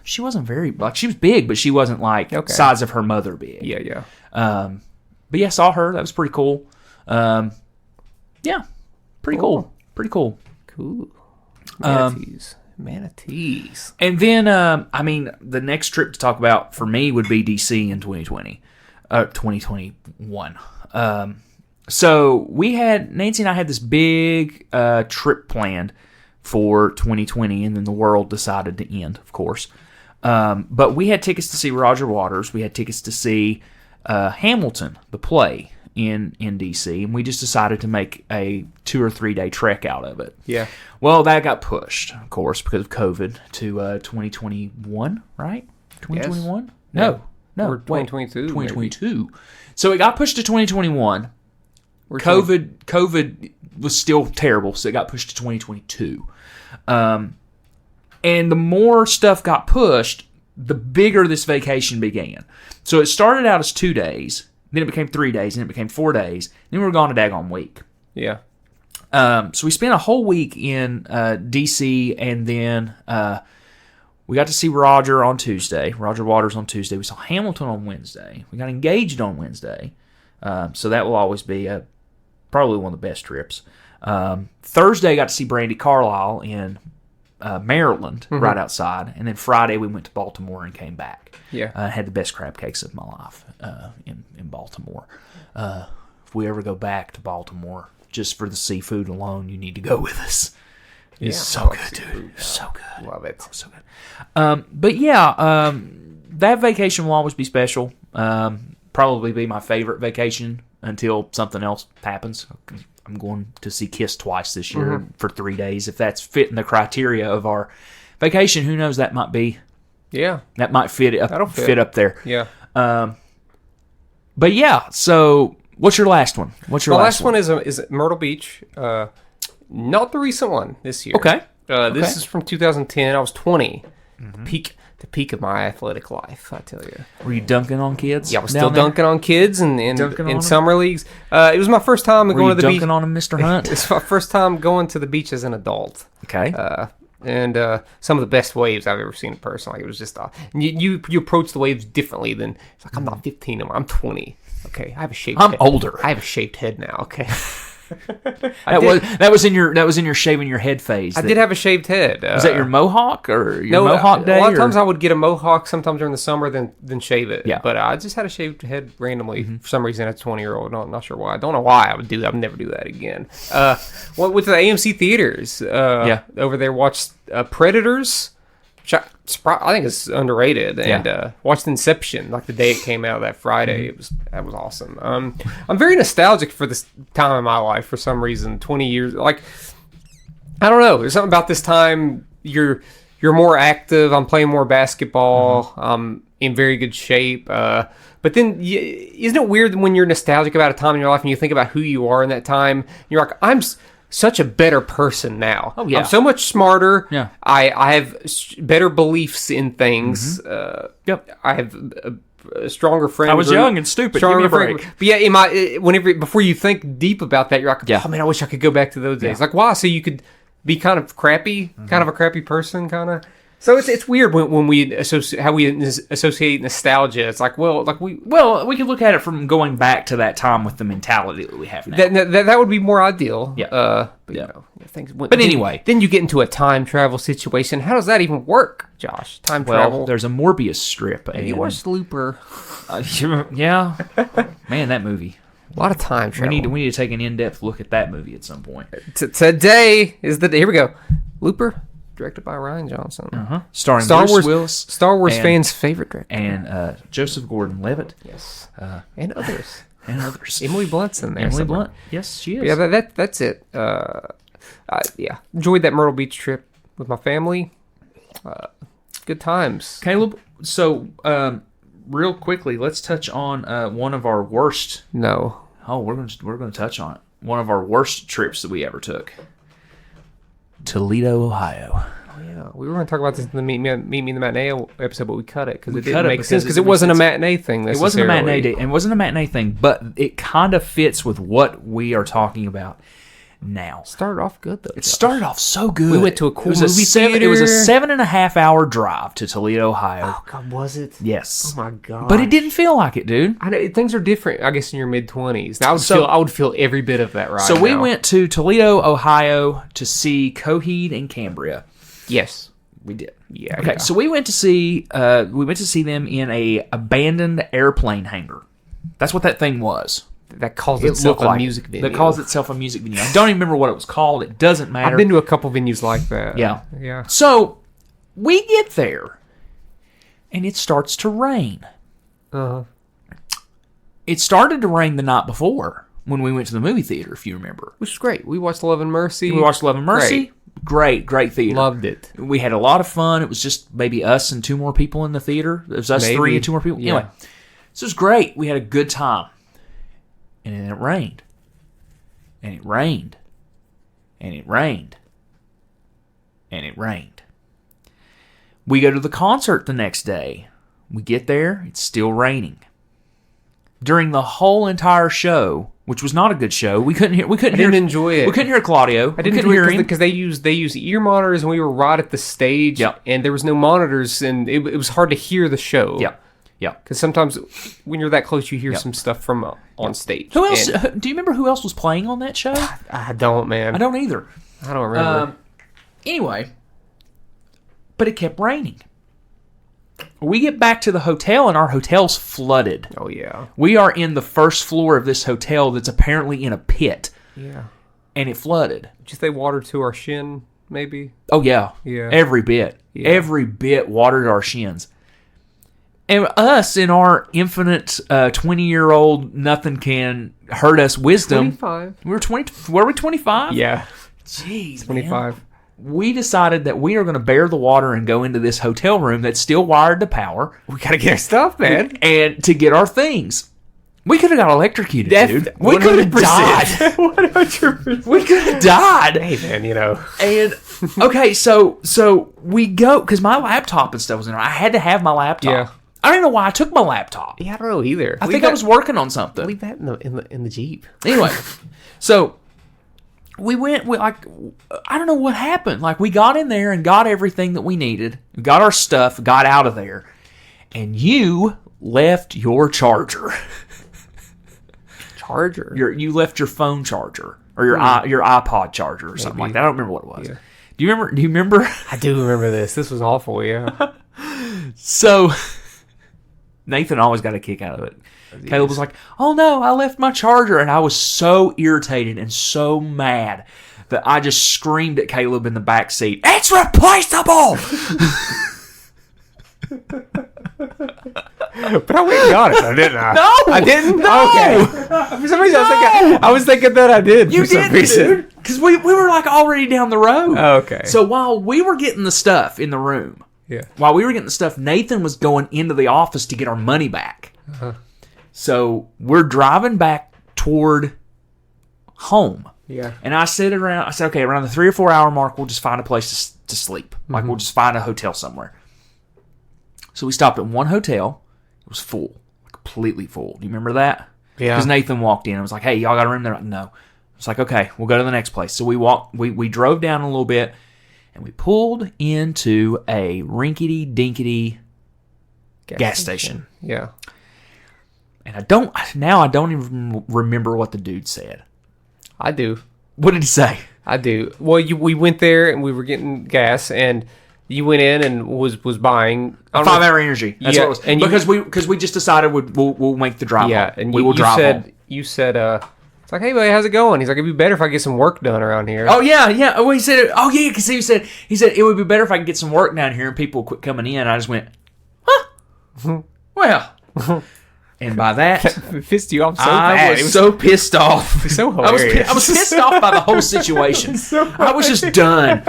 She wasn't very, like, she was big, but she wasn't like size of her mother big. Yeah. But yeah, saw her. That was pretty cool. Yeah, pretty cool. Pretty cool. Cool. Manatees. And then, the next trip to talk about for me would be DC in 2021. So Nancy and I had this big trip planned for 2020, and then the world decided to end, of course. But we had tickets to see Roger Waters. We had tickets to see Hamilton, the play, in DC, and we just decided to make a 2 or 3 day trek out of it. Yeah. Well, that got pushed, of course, because of COVID to 2021, right? 2021? Yes. No. Or 2022. 2022. So it got pushed to 2021. COVID was still terrible, so it got pushed to 2022. And the more stuff got pushed, the bigger this vacation began. So it started out as 2 days, then it became 3 days, and it became 4 days. Then we were gone a daggone week. Yeah. So we spent a whole week in D.C., and then we got to see Roger Waters on Tuesday. We saw Hamilton on Wednesday. We got engaged on Wednesday. So that will always be probably one of the best trips. Thursday, got to see Brandi Carlile in Maryland, right outside. And then Friday, we went to Baltimore and came back. Yeah. Had the best crab cakes of my life in Baltimore. If we ever go back to Baltimore, just for the seafood alone, you need to go with us. It's so good, dude. So good. Love it. So good. But yeah, that vacation will always be special. Probably be my favorite vacation until something else happens. I'm going to see Kiss twice this year for 3 days. If that's fitting the criteria of our vacation, who knows? That might be. Yeah. That might fit up there. Yeah. But yeah, so what's your last one? My last one is Myrtle Beach. Not the recent one this year. Okay. This is from 2010. I was 20. The peak of my athletic life, I tell you. Were you dunking on kids? Yeah, I was still dunking on kids and in summer leagues. It was my first time going to the beach. Dunking on them, Mr. Hunt? It's my first time going to the beach as an adult. Okay. And some of the best waves I've ever seen in person. Like, it was just you approach the waves differently than it's like I'm not 15 anymore. I'm 20. Okay, I have a shaped head. I'm older. I have a shaped head now. Okay. That was in your shaving your head phase. I did have a shaved head. Was that your mohawk or your mohawk day? A lot of times I would get a mohawk sometimes during the summer, then shave it. Yeah. But I just had a shaved head randomly for some reason as a 20-year-old. Not sure why. I don't know why I would do that. I would never do that again. Went to the AMC theaters. Over there, watched Predators. Which I think it's underrated, and watched Inception like the day it came out that Friday. That was awesome. I'm very nostalgic for this time in my life for some reason. 20 years, like I don't know. There's something about this time. You're more active. I'm playing more basketball. I'm in very good shape. But then, isn't it weird when you're nostalgic about a time in your life and you think about who you are in that time? You're like, I'm such a better person now. Oh, yeah. I'm so much smarter. Yeah. I have better beliefs in things. Yep. I have a stronger friend. I was young and stupid. Give me a break. But yeah, before you think deep about that, you're like, oh man, I wish I could go back to those days. Like, why? So you could be kind of crappy, kind of a crappy person, kind of. So it's weird when we associate nostalgia. It's like, we could look at it from going back to that time with the mentality that we have now. That would be more ideal. Yeah. But you know, anyway, then you get into a time travel situation. How does that even work, Josh? Time travel. There's a Morbius strip. Have you watched Looper? Yeah. Man, that movie. A lot of time travel. We need to take an in-depth look at that movie at some point. Today is the day. Here we go. Looper. Directed by Rian Johnson. Starring Bruce Willis. Star Wars fans' favorite director. And Joseph Gordon-Levitt. Yes. And others. and others. Emily Blunt's in there. Emily somewhere. Blunt. Yes, she is. Yeah, that's it. Yeah, enjoyed that Myrtle Beach trip with my family. Good times. Caleb, so real quickly, let's touch on one of our worst. No. Oh, we're going to touch on it. One of our worst trips that we ever took. Toledo, Ohio. Yeah, we were going to talk about this in the Meet Me in the Matinee episode, but we cut it because it cut didn't it make because sense it because it didn't make wasn't a sense. matinee thing. It wasn't a matinee day. It wasn't a matinee thing, but it kind of fits with what we are talking about now. Started off good though. It started off so good. We went to a cool movie It was a theater. 7.5 hour drive to Toledo, Ohio. Oh God, was it? Yes. Oh my God. But it didn't feel like it, dude. I know things are different. I guess in your mid-20s. Now So- I would feel every bit of that ride. So we now. went to Toledo, Ohio to see Coheed and Cambria. Yes. We did. Yeah. Okay, yeah. so we went to see them in a abandoned airplane hangar. That's what that thing was. that calls It itself looked a like music venue. That calls itself a music venue. I don't even remember what it was called. It doesn't matter. I've been to a couple venues like that. Yeah. Yeah. So we get there, and it starts to rain. Uh-huh. It started to rain the night before when we went to the movie theater, if you remember. Which is great. We watched Love and Mercy. We watched Love and Mercy. Great theater. Loved it. We had a lot of fun. It was just maybe us and two more people in the theater. It was us Maybe. three and two more people. Yeah. Anyway, so it was great. We had a good time. And then it rained. And it rained. And it rained. And it rained. We go to the concert the next day. We get there. It's still raining. During the whole entire show, which was not a good show, we couldn't hear. I didn't enjoy it. We couldn't hear Claudio. I didn't enjoy it because they use ear monitors, and we were right at the stage, Yep. and there was no monitors, and it was hard to hear the show. Yeah. Yeah. Because sometimes when you're that close, you hear Yep. some stuff from on stage. Who else? And Do you remember who else was playing on that show? I don't, man. I don't either. I don't remember. Anyway, but it kept raining. We get back to the hotel, and our hotel's flooded. Oh yeah. We are in the first floor of this hotel that's apparently in a pit, Yeah. and it flooded. Just they water to our shin, maybe. Oh, yeah. Yeah. Every bit. Yeah. Every bit watered our shins. And us, in our infinite 20-year-old nothing can hurt us wisdom, 25. we were 20. Were we 25? Yeah. Jeez, 25. Man. We decided that we are going to bear the water and go into this hotel room that's still wired to power We gotta get our stuff, man. and to get our things. We could have got electrocuted, dude. We could have 100%. died. 100%. We could have died. Hey, man, you know. And okay, so we go because my laptop and stuff was in there. I had to have my laptop. Yeah. I don't know why I took my laptop. Yeah, I don't know either. I think I was working on something. Leave that in the Jeep. Anyway, so we went. I don't know what happened. Like we got in there and got everything that we needed, got our stuff, got out of there, and you left your charger. Charger. You left your phone charger or your iPod charger or something Maybe. like that. I don't remember what it was. Yeah. Do you remember? I do remember this. This was awful, yeah. So Nathan always got a kick out of it. Caleb was like, "Oh no, I left my charger," and I was so irritated and so mad that I just screamed at Caleb in the back seat, "It's replaceable!" But I went and got it, though, didn't I? No! I didn't? No! Okay. For some reason, I was thinking that I did. You for some did, reason. dude, because we were like already down the road. Oh, okay. So while we were getting the stuff in the room, Yeah. while we were getting the stuff, Nathan was going into the office to get our money back. So we're driving back toward home. Yeah. And I said, okay, around the 3 or 4 hour mark, we'll just find a place to sleep. Like, we'll just find a hotel somewhere. So we stopped at one hotel. It was full. Completely full. Do you remember that? Yeah. Because Nathan walked in and was like, "Hey, y'all got a room there?" No. It's like, okay, we'll go to the next place. So we drove down a little bit, and we pulled into a rinkety-dinkety gas station. Yeah. And I don't even remember what the dude said. I do. What did he say? I do. Well, we went there and we were getting gas, and you went in and was buying 5 Hour Energy. That's Yeah, what it was. and because we just decided we'll make the drive. Yeah, home. and we will drive home. You said, it's like, "Hey, buddy, how's it going?" He's like, "It'd be better if I get some work done around here." Oh yeah. Well, he said, "Oh yeah," because he said it would be better if I could get some work down here and people quit coming in. I just went, huh? Well, And by that, it pissed you off so I bad. was so pissed off. It was so I hilarious. was pissed off by the whole situation. I was just done.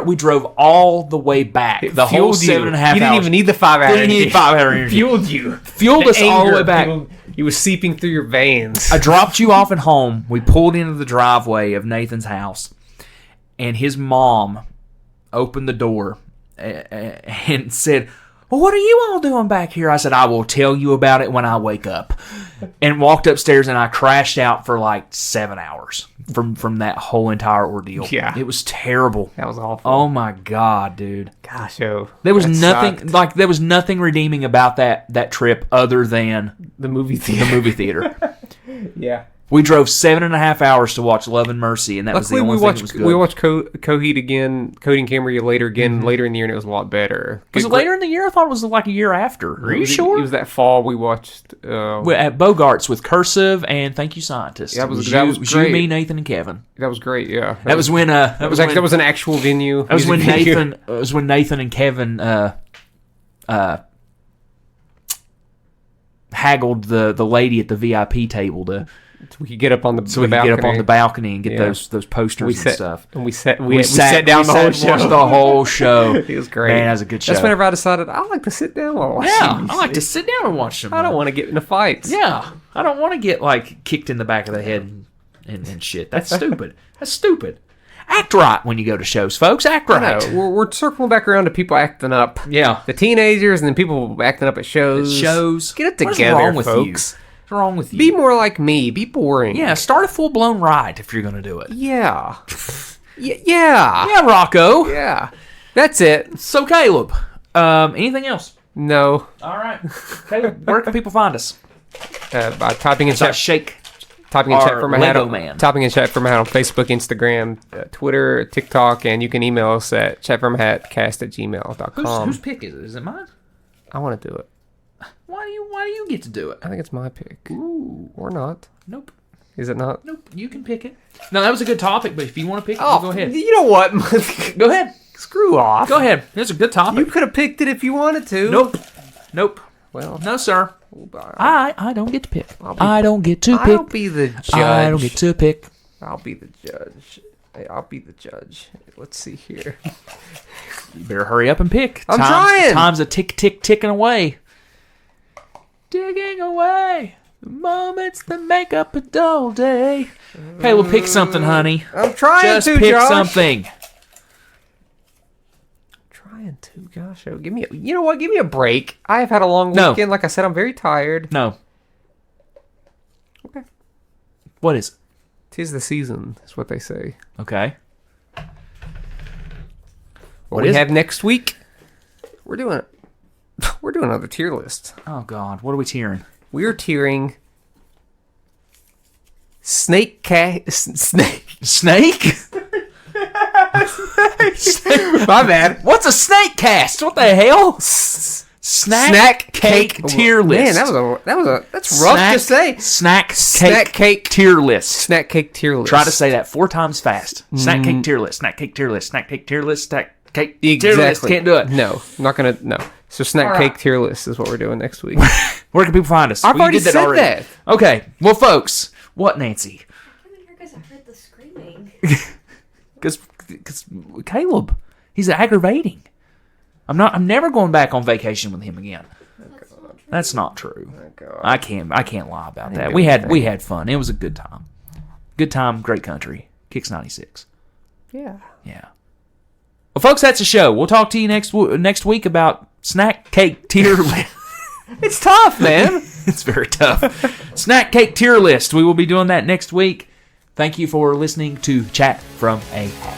We drove all the way back. The whole 7.5 hours. You didn't even need the 5 hours. Didn't need 5 hour energy. Fueled you. Fueled us all the way back. He was seeping through your veins. I dropped you off at home. We pulled into the driveway of Nathan's house, and his mom opened the door and said, "Well, what are you all doing back here?" I said, "I will tell you about it when I wake up." And walked upstairs, and I crashed out for like 7 hours from that whole entire ordeal. Yeah. It was terrible. That was awful. Oh my God, dude. Gosh, There was that nothing sucked. there was nothing redeeming about that trip other than The movie theater. the movie theater. Yeah. We drove 7.5 hours to watch Love and Mercy, and that was the Luckily, only thing that was good. we watched Coheed again, Cody and Camry later in the year, and it was a lot better. Was it later in the year? I thought it was like a year after. Are you sure? It was that fall we watched. At Bogart's with Cursive and Thank You Scientist. That was you, great. me, Nathan, and Kevin. That was great. Yeah, That was when that was an actual venue. That was when music venue. Nathan. It was when Nathan and Kevin haggled the lady at the VIP table to So we could get up on the so we could get up on the balcony and get those posters and stuff. And we sat down the whole show. Watched the whole show. It was great. Man, that was a good show. That's whenever I decided I like to sit down while watching Yeah, these I like to things. sit down and watch them. I don't want to get into fights. Yeah, I don't want to get like kicked in the back of the head and shit. That's stupid. That's stupid. Act right when you go to shows, folks. Act I right. know. We're circling back around to people acting up. Yeah. The teenagers and then people acting up at shows. Shows. Get it What is together, wrong with folks. you? What's wrong with you? Be more like me. Be boring. Yeah, start a full-blown riot if you're going to do it. Yeah. Yeah. Yeah, Rocco. Yeah. That's it. So, Caleb, anything else? No. All right. Caleb, where can people find us? By typing in Is that chat. Shake? Typing in Our chat for my hat. Lego man. Typing in chat for my hat on Facebook, Instagram, Twitter, TikTok, and you can email us at chatformahatcast@gmail.com. Whose pick is it? Is it mine? I want to do it. Why do you get to do it? I think it's my pick. Ooh. Or not. Nope. Is it not? Nope. You can pick it. No, that was a good topic, but if you want to pick it, go ahead. You know what? Go ahead. Screw off. Go ahead. It's a good topic. You could have picked it if you wanted to. Nope. Nope. Well, No, sir. I'll I don't get to pick. I don't get to pick. be the judge. I don't get to pick. I'll be the judge. I'll be the judge. Let's see here. You better hurry up and pick. I'm trying. Time's a ticking away. Digging away. The moments that make up a dull day. Hey, we'll pick something, honey. I'm trying Just to, pick Josh. something. Trying to. Gosh, give me. You know what? Give me a break. I have had a long No. weekend. Like I said, I'm very tired. No. Okay. What is it? 'Tis the season. Is what they say. Okay. What is we it? have next week? We're doing another tier list. Oh, God. What are we tearing? We're tiering snake. Snake? My bad. What's a snake cast? What the hell? Snack cake tier list. Man, that's rough to say. Snack cake tier list. Snack cake tier list. Try to say that 4 times fast. Snack cake tier list. Snack cake tier list. Snack cake tier list. Snack cake tier list. Can't do it. No, I'm not gonna. No. So snack cake tier list is what wewe're doing next week. Where can people find us? I've You already did said that. Okay. Well, folks, what, Nancy? I came in here because I heard the screaming. Because Caleb, he's aggravating. I'm never going back on vacation with him again. That's not true. I can't lie about that. We had fun. It was a good time. Good time, great country. Kicks 96. Yeah. Yeah. Well, folks, that's the show. We'll talk to you next week about snack cake tier list. It's tough, man. It's very tough. Snack cake tier list. We will be doing that next week. Thank you for listening to Chat from a Hat.